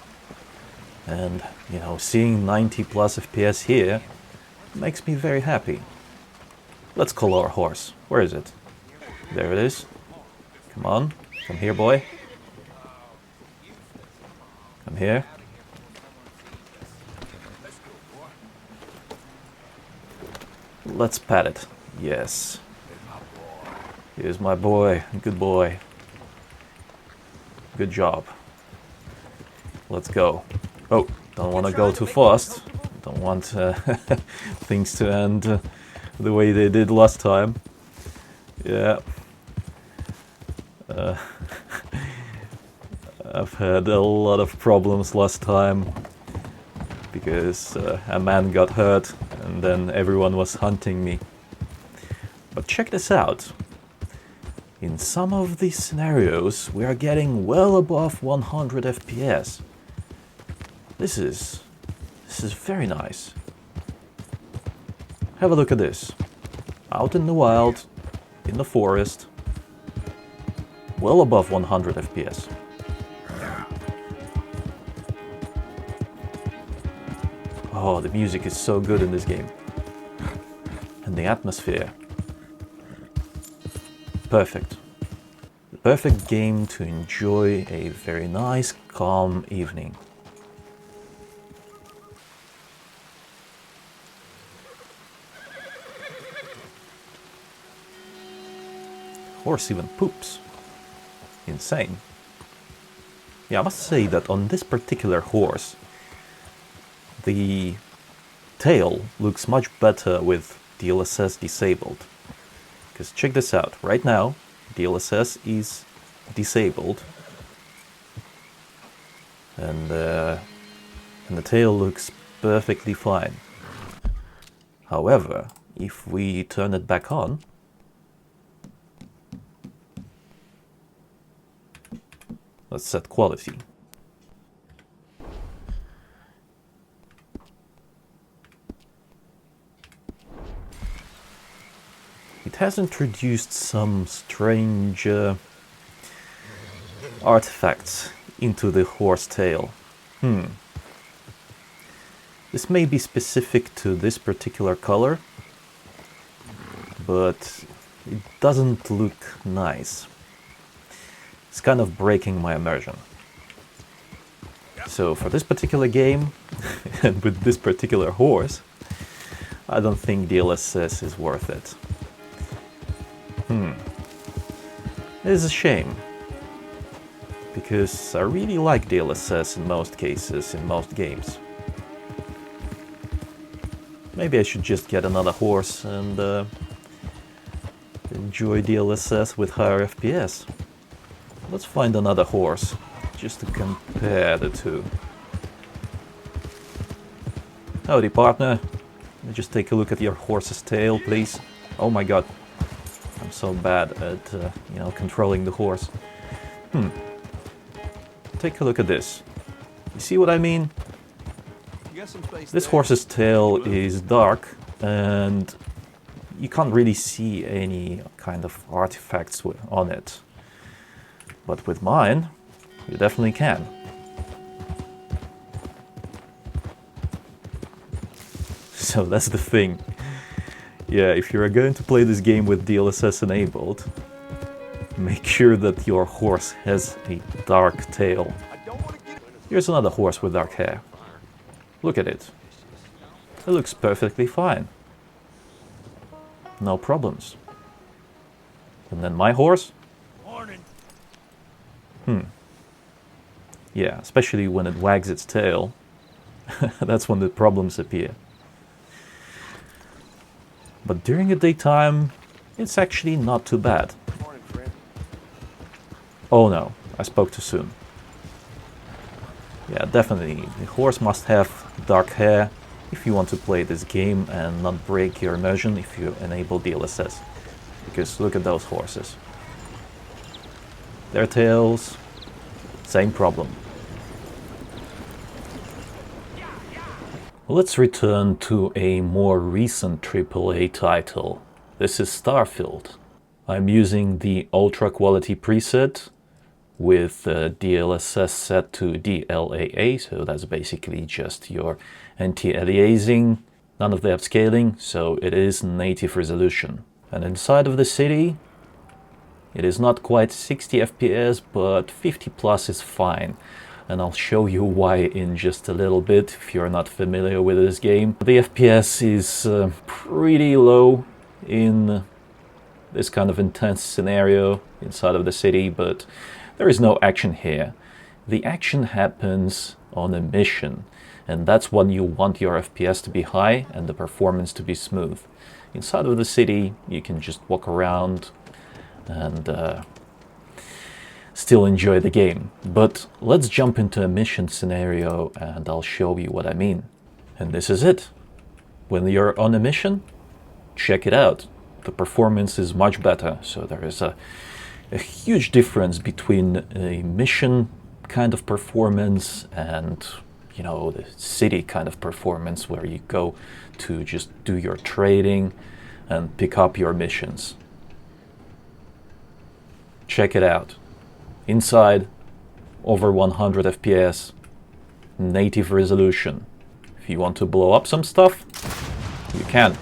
And, you know, seeing 90 plus FPS here makes me very happy. Let's call our horse. Where is it? There it is. Come on, come here, boy. Come here. Let's pat it. Yes. Here's my boy. Good boy. Good job. Let's go. Oh, don't want to go too fast. Don't want things to end the way they did last time. Yeah. I've had a lot of problems last time because a man got hurt and then everyone was hunting me. But check this out. In some of these scenarios, we are getting well above 100 FPS. This is very nice. Have a look at this. Out in the wild, in the forest, well above 100 FPS. Oh, the music is so good in this game. And the atmosphere. Perfect. The perfect game to enjoy a very nice, calm evening. Horse even poops. Insane. Yeah, I must say that on this particular horse, the tail looks much better with DLSS disabled. Because check this out, right now DLSS is disabled and the tail looks perfectly fine. However, if we turn it back on, let's set quality. It has introduced some strange artifacts into the horse tail. This may be specific to this particular color, but it doesn't look nice. It's kind of breaking my immersion. So for this particular game, and with this particular horse, I don't think DLSS is worth it. It is a shame, because I really like DLSS in most cases, in most games. Maybe I should just get another horse and enjoy DLSS with higher FPS. Let's find another horse, just to compare the two. Howdy, partner. Let me just take a look at your horse's tail, please. Oh my god. I'm so bad at, controlling the horse. Take a look at this. You see what I mean? This horse's tail is dark, and you can't really see any kind of artifacts on it. But with mine, you definitely can. So that's the thing. Yeah, if you're going to play this game with DLSS enabled, make sure that your horse has a dark tail. Here's another horse with dark hair. Look at it. It looks perfectly fine. No problems. And then my horse? Yeah, especially when it wags its tail. That's when the problems appear. But during the daytime, it's actually not too bad. Oh no, I spoke too soon. Yeah, definitely, the horse must have dark hair if you want to play this game and not break your immersion if you enable DLSS. Because look at those horses. Their tails, same problem. Let's return to a more recent AAA title. This is Starfield. I'm using the Ultra Quality preset with DLSS set to DLAA, so that's basically just your anti-aliasing, none of the upscaling, so it is native resolution. And inside of the city, it is not quite 60 FPS, but 50 plus is fine. And I'll show you why in just a little bit if you're not familiar with this game. The FPS is pretty low in this kind of intense scenario inside of the city, but there is no action here. The action happens on a mission, and that's when you want your FPS to be high and the performance to be smooth. Inside of the city, you can just walk around and still enjoy the game. But let's jump into a mission scenario and I'll show you what I mean. And this is it. When you're on a mission, check it out. The performance is much better. So there is a huge difference between a mission kind of performance and, you know, the city kind of performance where you go to just do your trading and pick up your missions. Check it out. Inside, over 100 FPS, native resolution. If you want to blow up some stuff, you can.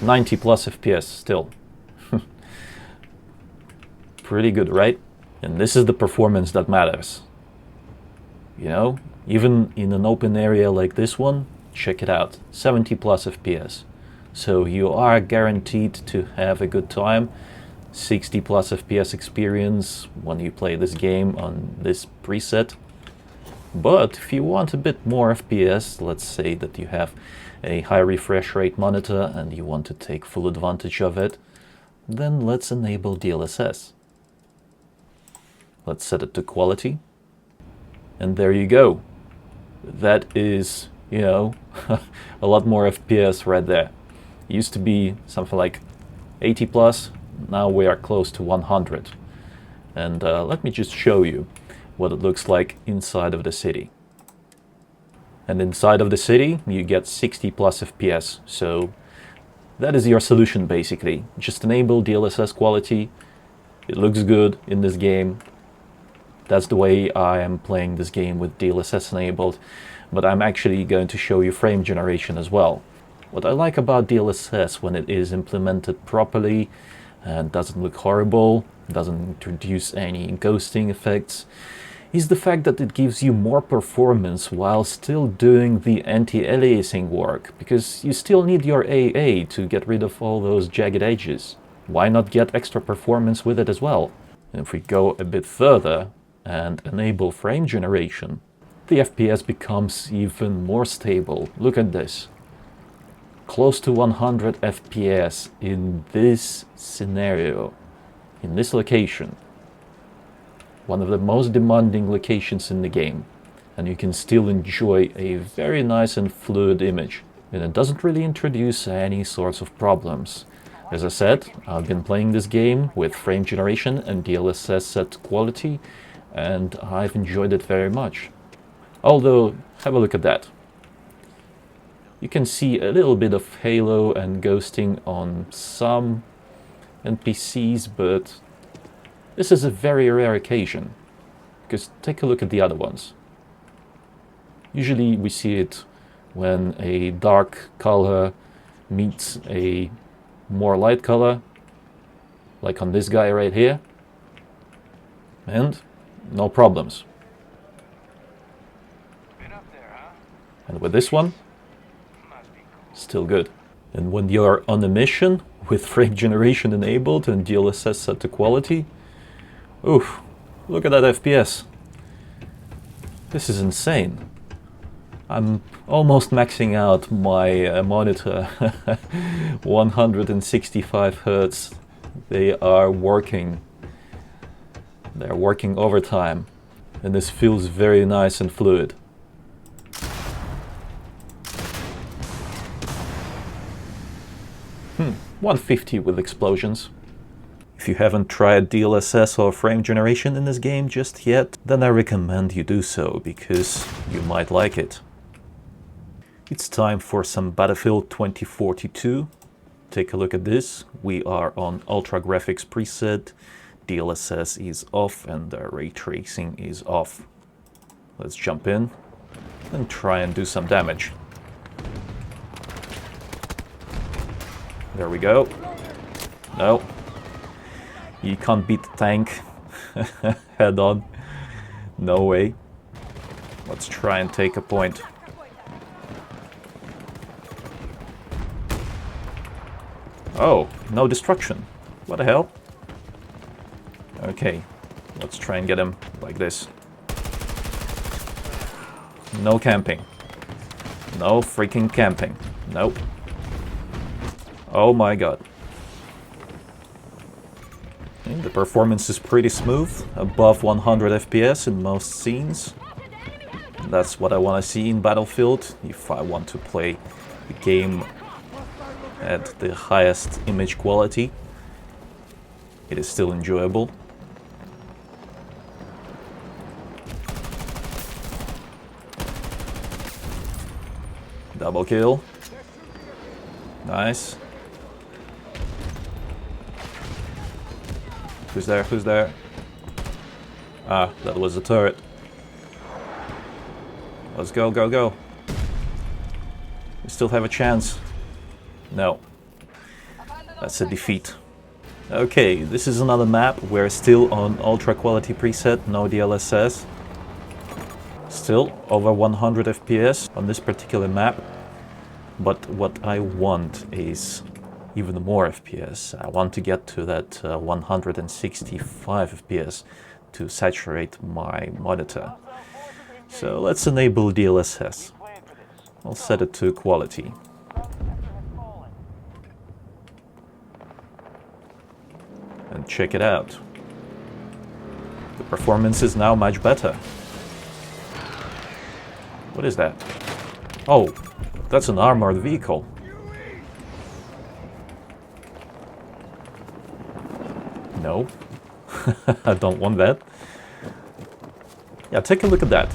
90 plus FPS still. Pretty good, right? And this is the performance that matters. You know, even in an open area like this one, check it out, 70 plus FPS. So you are guaranteed to have a good time. 60 plus FPS experience when you play this game on this preset. But if you want a bit more FPS, let's say that you have a high refresh rate monitor and you want to take full advantage of it, then let's enable DLSS. Let's set it to quality. And there you go. That is, you know, a lot more FPS right there. It used to be something like 80 plus, now we are close to 100. And let me just show you what it looks like inside of the city. And inside of the city you get 60 plus FPS, so that is your solution basically. Just enable DLSS quality, it looks good in this game. That's the way I am playing this game with DLSS enabled, but I'm actually going to show you frame generation as well. What I like about DLSS when it is implemented properly and doesn't look horrible, doesn't introduce any ghosting effects, is the fact that it gives you more performance while still doing the anti-aliasing work, because you still need your AA to get rid of all those jagged edges. Why not get extra performance with it as well? And if we go a bit further and enable frame generation, the FPS becomes even more stable. Look at this. Close to 100 FPS in this scenario, in this location. One of the most demanding locations in the game, and you can still enjoy a very nice and fluid image, and it doesn't really introduce any sorts of problems. As I said, I've been playing this game with frame generation and DLSS set quality, and I've enjoyed it very much. Although, have a look at that. You can see a little bit of halo and ghosting on some NPCs, but this is a very rare occasion, because take a look at the other ones. Usually we see it when a dark color meets a more light color, like on this guy right here, and no problems. And with this one, still good. And when you're on a mission with frame generation enabled and DLSS set to quality, oof, look at that FPS. This is insane. I'm almost maxing out my monitor. 165 Hertz. They are working. They're working overtime. And this feels very nice and fluid. 150 with explosions. If you haven't tried DLSS or frame generation in this game just yet, then I recommend you do so, because you might like it. It's time for some Battlefield 2042. Take a look at this. We are on Ultra Graphics preset, DLSS is off and the ray tracing is off. Let's jump in and try and do some damage. There we go. No. You can't beat the tank head on. No way. Let's try and take a point. Oh, no destruction. What the hell? Okay, let's try and get him like this. No camping. No freaking camping. Nope. Oh my god. The performance is pretty smooth, above 100 FPS in most scenes. That's what I want to see in Battlefield if I want to play the game at the highest image quality. It is still enjoyable. Double kill. Nice. Who's there? Who's there? Ah, that was a turret. Let's go, go, go. We still have a chance. No. That's a defeat. Okay, this is another map. We're still on Ultra Quality preset, no DLSS. Still over 100 FPS on this particular map. But what I want is even more FPS. I want to get to that 165 FPS to saturate my monitor. So let's enable DLSS. I'll set it to quality. And check it out. The performance is now much better. What is that? Oh, that's an armored vehicle. No, I don't want that. Yeah, take a look at that.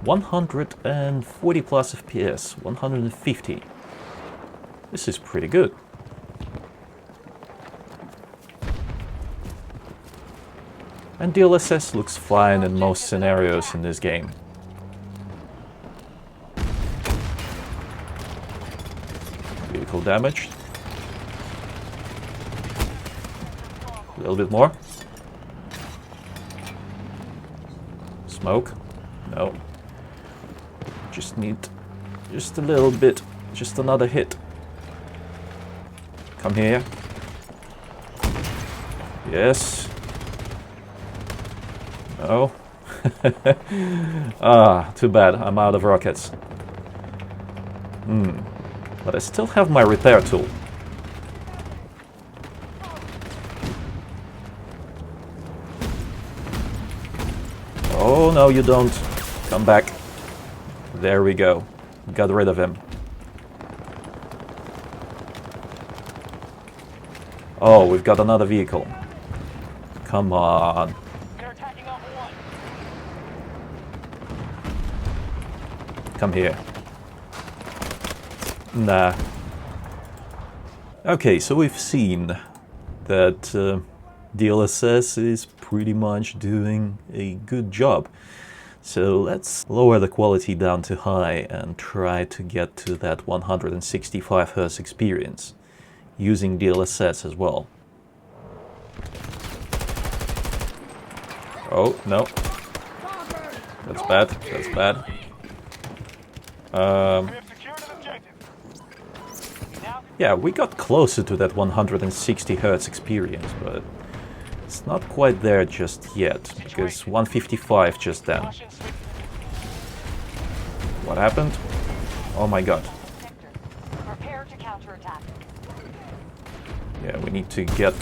140 plus FPS, 150. This is pretty good. And DLSS looks fine in most scenarios in this game. Vehicle damaged. A little bit more. Smoke? No. Just need just a little bit. Just another hit. Come here. Yes. No. Ah, too bad. I'm out of rockets. But I still have my repair tool. Oh, no, you don't. Come back. There we go. Got rid of him. Oh, we've got another vehicle. Come on. They're attacking Alpha 1. Come here. Nah. Okay, so we've seen that DLSS is pretty much doing a good job. So let's lower the quality down to high and try to get to that 165 Hz experience using DLSS as well. Oh, no. That's bad, that's bad. Yeah, we got closer to that 160 Hz experience, but it's not quite there just yet, because 155 just then. What happened? Oh my god. Prepare to counterattack. Yeah, we need to get...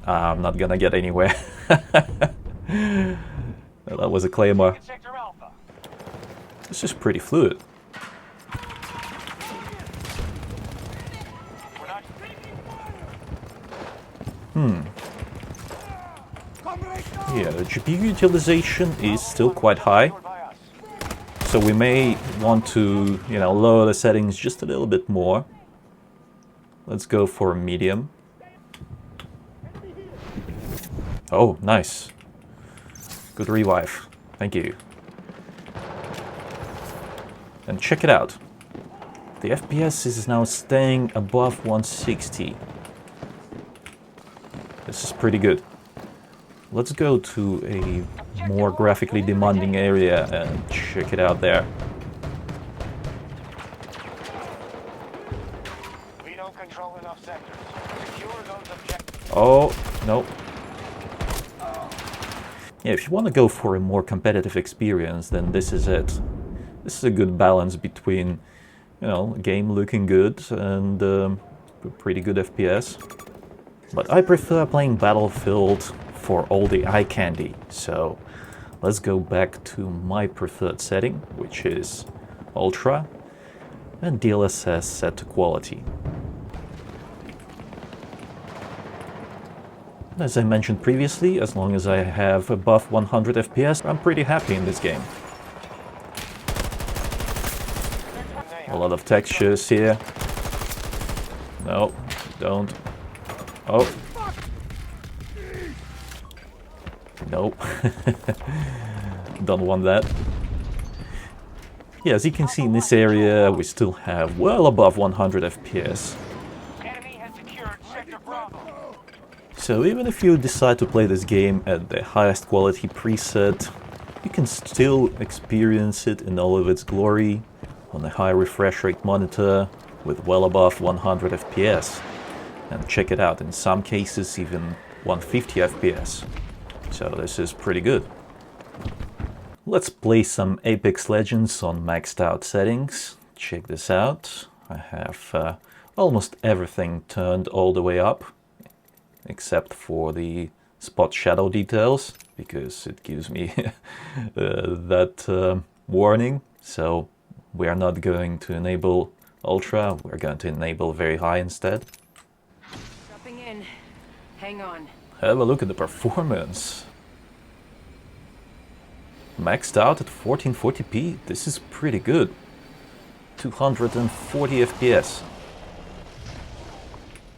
I'm not gonna get anywhere. Well, that was a claymore. Sector Alpha. This is pretty fluid. We're not. Yeah, the GPU utilization is still quite high. By us. So we may want to, you know, lower the settings just a little bit more. Let's go for medium. Oh, nice. Good revive. Thank you. And check it out. The FPS is now staying above 160. This is pretty good. Let's go to a more graphically demanding area and check it out there. We don't control enough sectors. Secure those objectives. Oh, no. Yeah, if you want to go for a more competitive experience, then this is it. This is a good balance between, you know, a game looking good and pretty good FPS. But I prefer playing Battlefield for all the eye candy, so let's go back to my preferred setting, which is Ultra, and DLSS set to quality. As I mentioned previously, as long as I have above 100 FPS, I'm pretty happy in this game. A lot of textures here. No, don't. Oh. Nope. Don't want that. Yeah, as you can see in this area, we still have well above 100 FPS. Enemy has secured Sector Bravo. So even if you decide to play this game at the highest quality preset, you can still experience it in all of its glory on a high refresh rate monitor with well above 100 FPS. And check it out, in some cases even 150 FPS. So this is pretty good. Let's play some Apex Legends on maxed out settings. Check this out. I have almost everything turned all the way up, except for the spot shadow details, because it gives me that warning. So We are not going to enable ultra, we're going to enable very high instead. Dropping in. Hang on. Have a look at the performance. Maxed out at 1440p, this is pretty good. 240 FPS.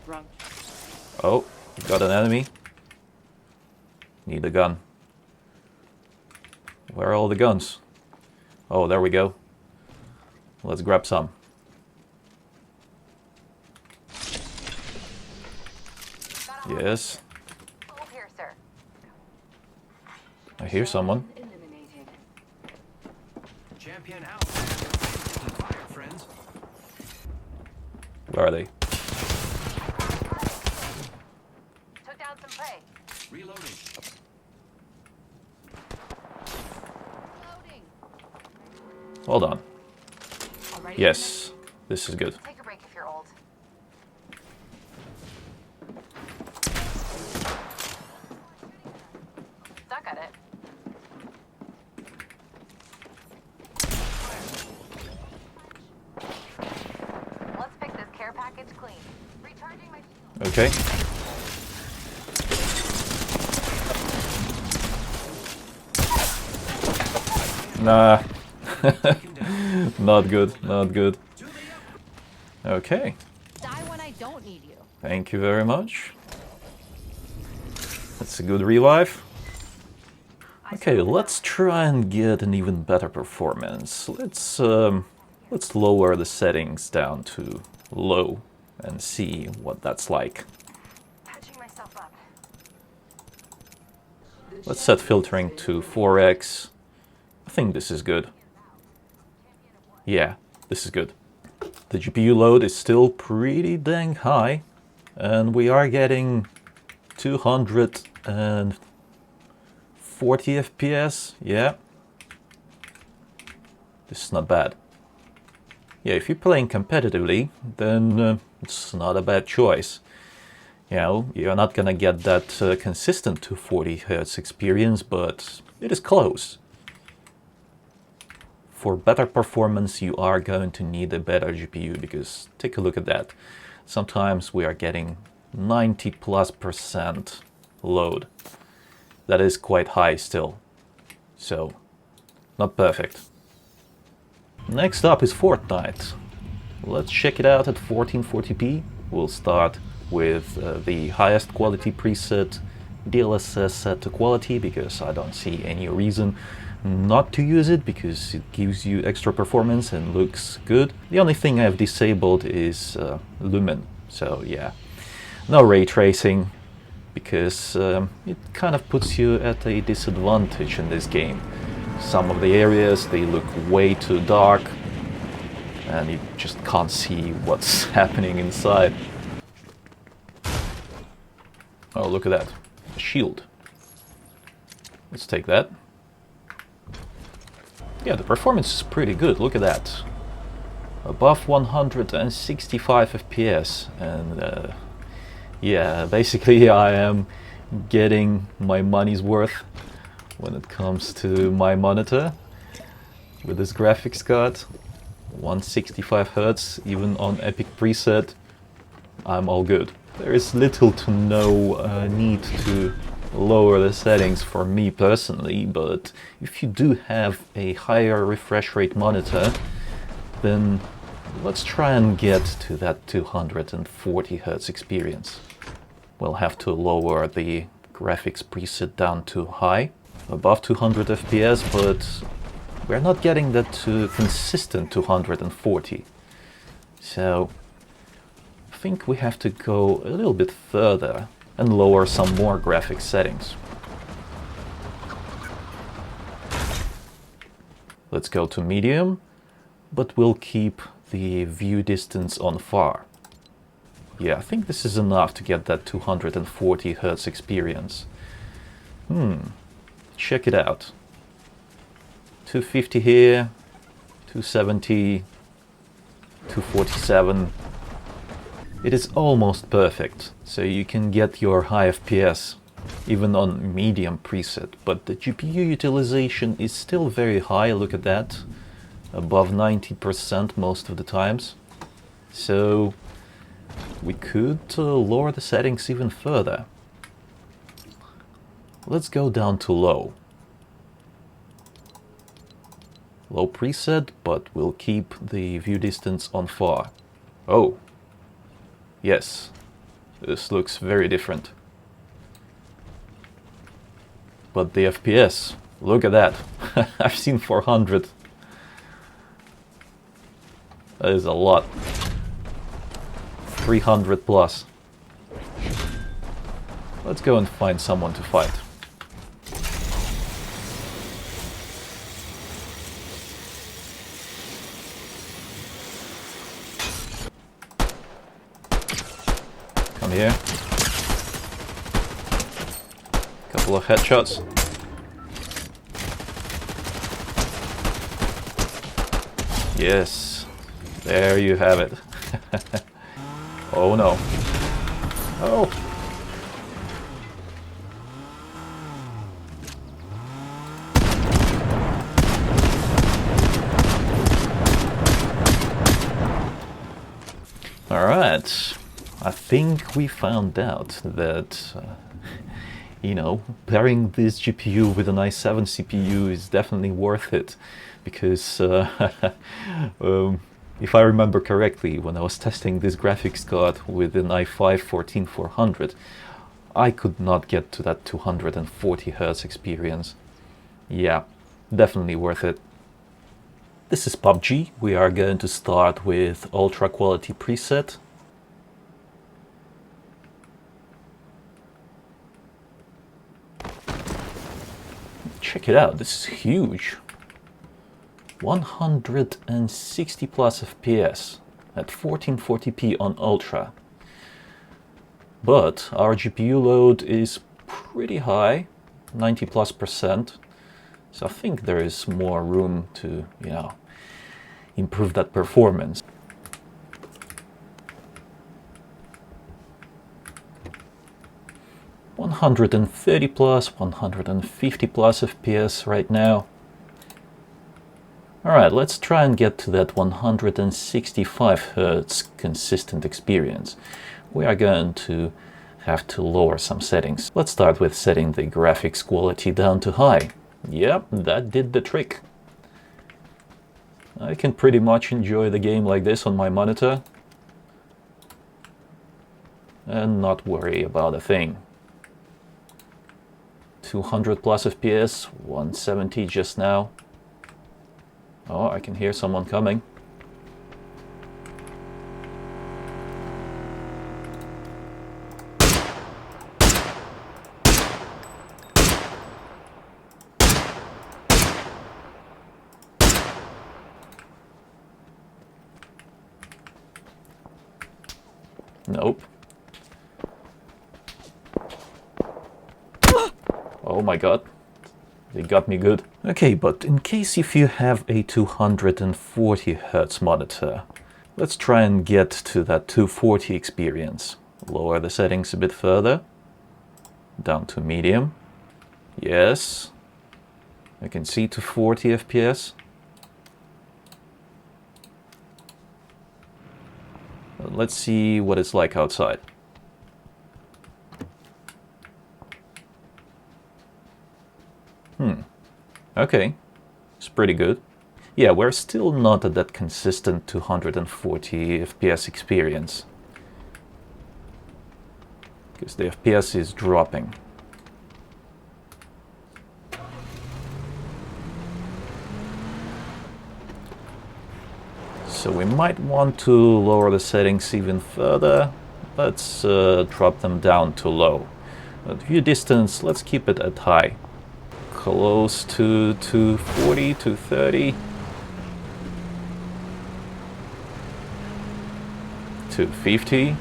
Wrong. Oh, we got an enemy. Need a gun. Where are all the guns? Oh, there we go. Let's grab some. Yes, Hold here, sir. I hear someone. Eliminated. Champion out. Taking fire, friends. Where are they? Took down some prey. Reloading. Loading. Hold on. Already Yes, this is good. Take a break if you're old. Stuck at it. Let's pick this care package clean. Recharging my shield. Okay. Nah. Not good, not good. Okay, Die when I don't need you. thank you very much. That's a good revive. Okay, let's try and get an even better performance. Let's lower the settings down to low and see what that's like. Patching myself up. Let's set filtering to 4x. I think this is good. Yeah, this is good. The GPU load is still pretty dang high, and we are getting 240 FPS. Yeah, this is not bad. Yeah, if you're playing competitively, then it's not a bad choice. You know, you're not gonna get that consistent 240 Hz experience, but it is close. For better performance, you are going to need a better GPU, because take a look at that. Sometimes we are getting 90+% load. That is quite high still. So, not perfect. Next up is Fortnite. Let's check it out at 1440p. We'll start with the highest quality preset, DLSS set to quality, because I don't see any reason not to use it, because it gives you extra performance and looks good. The only thing I've disabled is lumen, so yeah, no ray tracing, because it kind of puts you at a disadvantage in this game. Some of the areas, they look way too dark and you just can't see what's happening inside. Oh, look at that, a shield. Let's take that. Yeah, the performance is pretty good, look at that. Above 165 FPS, and yeah, basically I am getting my money's worth when it comes to my monitor with this graphics card. 165 Hz, even on Epic preset, I'm all good. There is little to no need to lower the settings for me personally, but if you do have a higher refresh rate monitor, then let's try and get to that 240 Hz experience. We'll have to lower the graphics preset down to high, above 200 FPS, but we're not getting that to consistent 240. So I think we have to go a little bit further and lower some more graphics settings. Let's go to medium, but we'll keep the view distance on far. Yeah, I think this is enough to get that 240 Hz experience. Check it out. 250 here, 270, 247. It is almost perfect, so you can get your high FPS even on medium preset, but the GPU utilization is still very high, look at that. above 90% most of the times. So we could lower the settings even further. Let's go down to low. Low preset, but we'll keep the view distance on far. Oh, yes, this looks very different. But the FPS, look at that. I've seen 400. That is a lot. 300 plus. Let's go and find someone to fight. Come here. Couple of headshots. Yes, there you have it. Oh no. Oh. Alright, I think we found out that, you know, pairing this GPU with an i7 CPU is definitely worth it, because if I remember correctly, when I was testing this graphics card with an i5-14400, I could not get to that 240 Hz experience. Yeah, definitely worth it. This is PUBG. We are going to start with ultra quality preset. Check it out, this is huge. 160 plus FPS at 1440p on ultra. But our GPU load is pretty high, 90 plus %. So I think there is more room to, you know, improve that performance. $130 plus, 150 plus FPS right now. Alright, let's try and get to that 165 Hz consistent experience. We are going to have to lower some settings. Let's start with setting the graphics quality down to high. Yep, that did the trick. I can pretty much enjoy the game like this on my monitor and not worry about a thing. 200 plus FPS, 170 just now. Oh, I can hear someone coming. Nope. Oh my god. They got me good. Okay, but in case if you have a 240 Hz monitor, let's try and get to that 240 experience. Lower the settings a bit further. Down to medium. Yes. I can see 240 FPS. Let's see what it's like outside. Okay, it's pretty good. Yeah, we're still not at that consistent 240 FPS experience, because the FPS is dropping. So we might want to lower the settings even further. Let's drop them down to low. But view distance, let's keep it at high. Close to 240, 230. 250.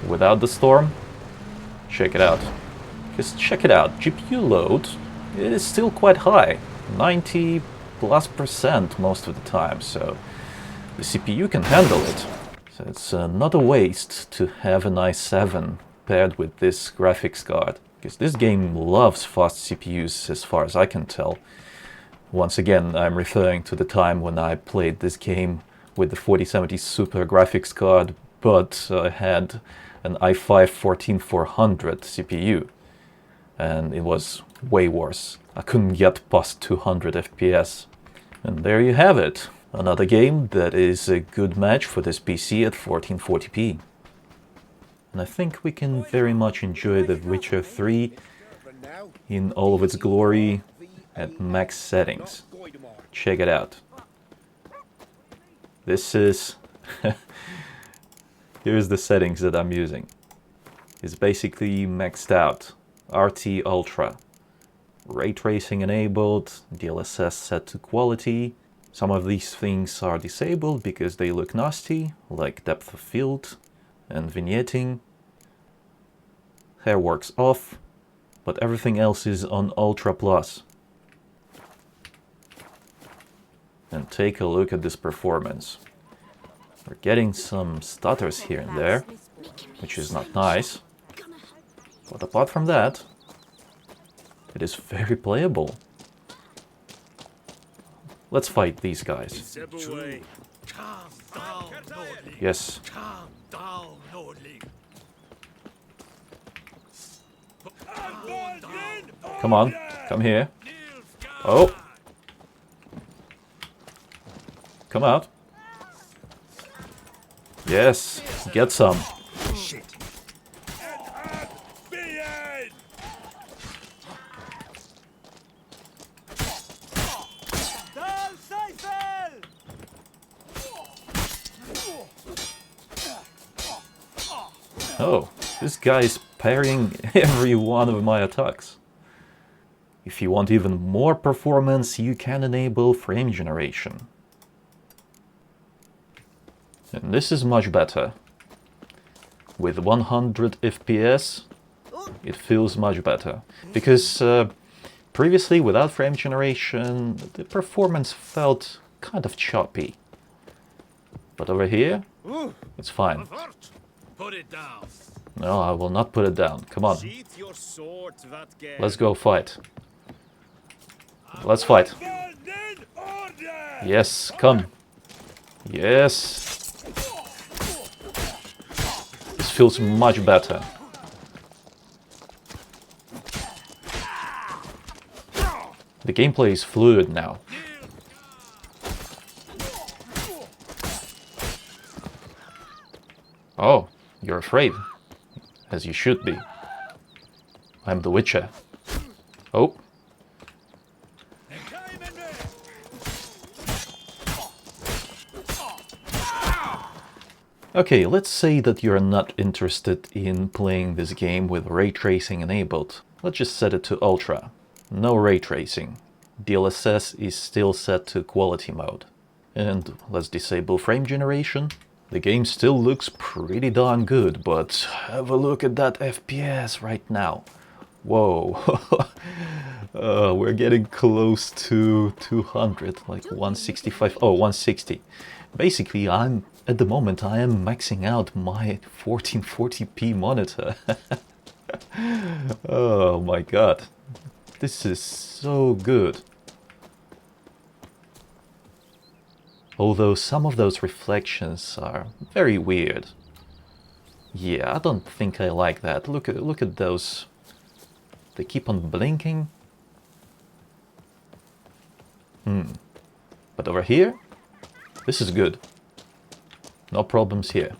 Without the storm. Check it out. Just check it out. GPU load, it is still quite high. 90 plus % most of the time. So the CPU can handle it. So it's not a waste to have an i7 paired with this graphics card, because this game loves fast CPUs as far as I can tell. Once again, I'm referring to the time when I played this game with the 4070 Super graphics card, but I had an i5-14400 CPU, and it was way worse. I couldn't get past 200 FPS. And there you have it. Another game that is a good match for this PC at 1440p. And I think we can very much enjoy The Witcher 3 in all of its glory at max settings. Check it out. This is... Here's the settings that I'm using. It's basically maxed out. RT Ultra. Ray tracing enabled, DLSS set to quality. Some of these things are disabled because they look nasty, like depth of field and vignetting. Hairworks off, but everything else is on Ultra Plus. And take a look at this performance. We're getting some stutters here and there, which is not nice. But apart from that, it is very playable. Let's fight these guys. Yes. Come on, come here. Oh. Come out. Yes, get some. Oh, this guy is parrying every one of my attacks. If you want even more performance, you can enable frame generation. And this is much better. With 100 FPS, it feels much better. Because previously, without frame generation, the performance felt kind of choppy. But over here, it's fine. Put it down. No, I will not put it down. Come on. Let's go fight. Let's fight. Yes, come. Yes. This feels much better. The gameplay is fluid now. Oh, you're afraid. As you should be. I'm the Witcher. Oh. Okay, let's say that you're not interested in playing this game with ray tracing enabled. Let's just set it to Ultra. No ray tracing. DLSS is still set to quality mode. And let's disable frame generation. The game still looks pretty darn good, but have a look at that FPS right now. Whoa. We're getting close to 200, like 165, oh, 160. Basically, at the moment, I am maxing out my 1440p monitor. Oh my god. This is so good. Although some of those reflections are very weird. Yeah, I don't think I like that. Look at those. They keep on blinking. But over here, this is good. No problems here.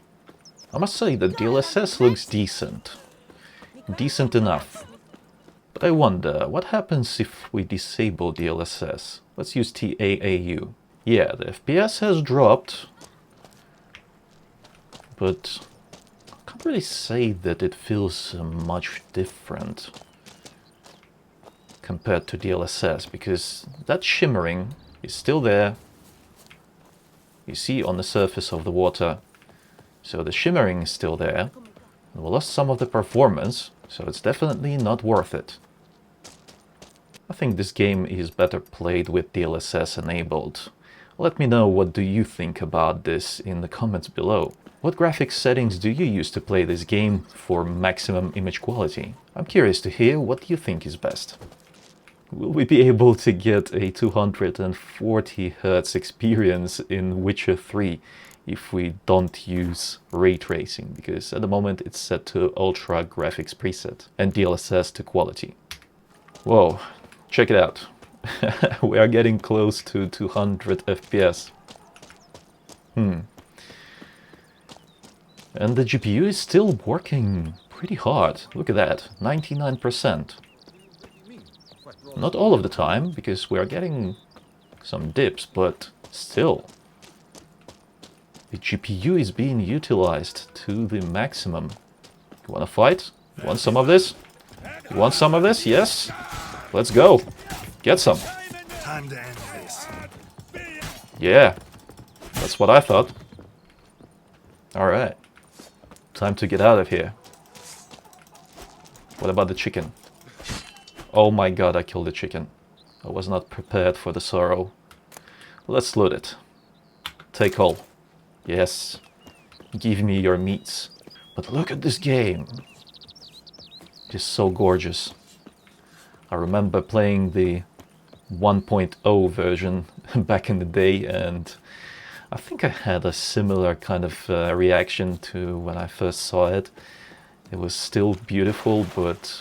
I must say the DLSS looks decent. Decent enough. But I wonder, what happens if we disable DLSS? Let's use TAAU. Yeah, the FPS has dropped, but I can't really say that it feels much different compared to DLSS, because that shimmering is still there. You see on the surface of the water, so the shimmering is still there. We lost some of the performance, so it's definitely not worth it. I think this game is better played with DLSS enabled. Let me know what do you think about this in the comments below. What graphics settings do you use to play this game for maximum image quality? I'm curious to hear what you think is best. Will we be able to get a 240 Hz experience in Witcher 3 if we don't use ray tracing? Because at the moment it's set to Ultra Graphics preset and DLSS to Quality. Whoa, check it out. We are getting close to 200 FPS. And the GPU is still working pretty hard. Look at that, 99%. Not all of the time, because we are getting some dips, but still. The GPU is being utilized to the maximum. You wanna fight? You want some of this? You want some of this? Yes? Let's go. Get some. Time to end this. Yeah, that's what I thought. Alright. Time to get out of here. What about the chicken? Oh my god, I killed the chicken. I was not prepared for the sorrow. Let's loot it. Take all. Yes. Give me your meats. But look at this game. It's so gorgeous. I remember playing the 1.0 version back in the day, and I think I had a similar kind of reaction to when I first saw it. It was still beautiful, but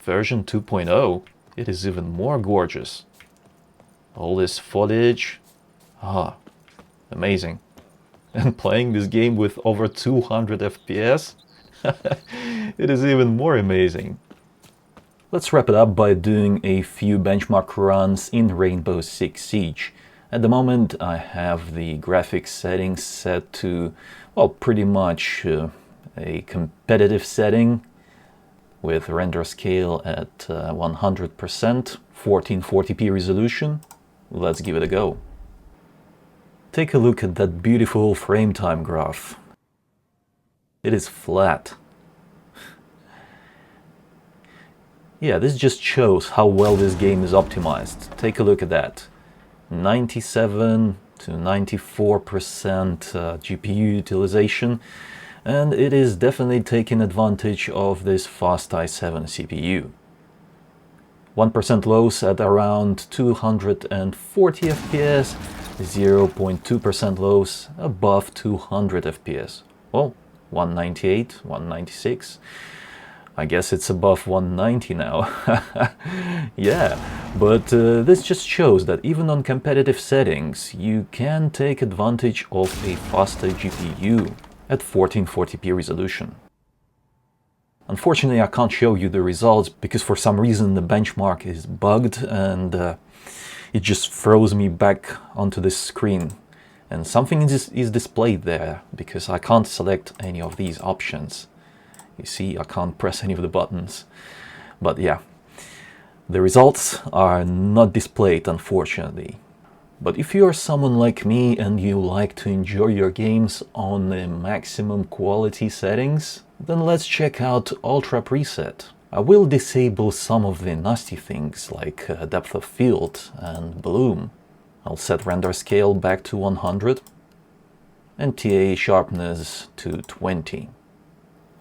version 2.0, it is even more gorgeous. All this footage, amazing. And playing this game with over 200 FPS, it is even more amazing. Let's wrap it up by doing a few benchmark runs in Rainbow Six Siege. At the moment I have the graphics settings set to, well, pretty much a competitive setting with render scale at 100%, 1440p resolution. Let's give it a go. Take a look at that beautiful frame time graph. It is flat. Yeah, this just shows how well this game is optimized. Take a look at that. 97 to 94% GPU utilization, and it is definitely taking advantage of this fast i7 CPU. 1% lows at around 240 FPS, 0.2% lows above 200 FPS. Well, 198, 196. I guess it's above 190 now. Yeah, but this just shows that even on competitive settings, you can take advantage of a faster GPU at 1440p resolution. Unfortunately, I can't show you the results because for some reason the benchmark is bugged and it just throws me back onto this screen. And something is displayed there because I can't select any of these options. You see, I can't press any of the buttons. But yeah, the results are not displayed, unfortunately. But if you are someone like me and you like to enjoy your games on the maximum quality settings, then let's check out Ultra Preset. I will disable some of the nasty things like depth of field and bloom. I'll set render scale back to 100 and TAA sharpness to 20.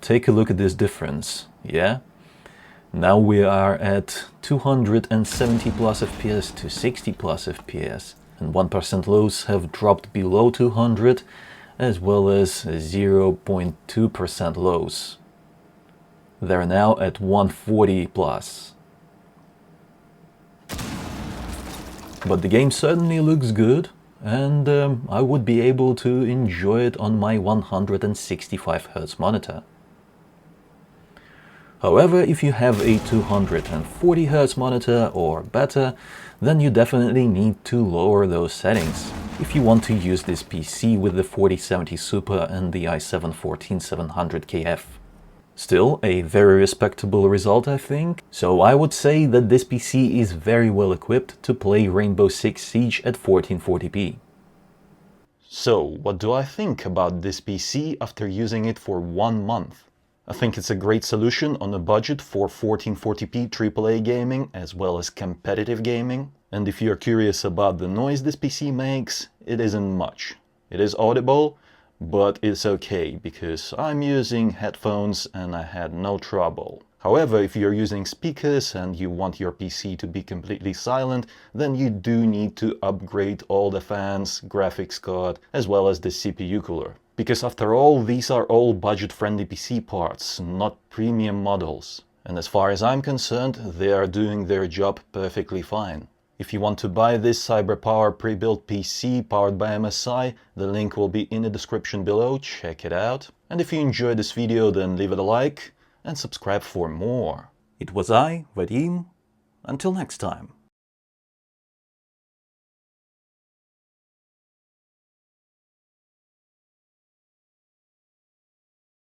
Take a look at this difference, yeah? Now we are at 270 plus FPS to 60 plus FPS, and 1% lows have dropped below 200, as well as 0.2% lows. They're now at 140 plus. But the game certainly looks good, and I would be able to enjoy it on my 165Hz monitor. However, if you have a 240Hz monitor or better, then you definitely need to lower those settings if you want to use this PC with the 4070 Super and the i7-14700KF. Still, a very respectable result, I think. So I would say that this PC is very well equipped to play Rainbow Six Siege at 1440p. So, what do I think about this PC after using it for 1 month? I think it's a great solution on a budget for 1440p AAA gaming as well as competitive gaming. And if you're curious about the noise this PC makes, it isn't much. It is audible, but it's okay because I'm using headphones and I had no trouble. However, if you're using speakers and you want your PC to be completely silent, then you do need to upgrade all the fans, graphics card, as well as the CPU cooler. Because after all, these are all budget-friendly PC parts, not premium models. And as far as I'm concerned, they are doing their job perfectly fine. If you want to buy this CyberPower pre-built PC powered by MSI, the link will be in the description below, check it out. And if you enjoyed this video, then leave it a like and subscribe for more. It was I, Vadim. Until next time.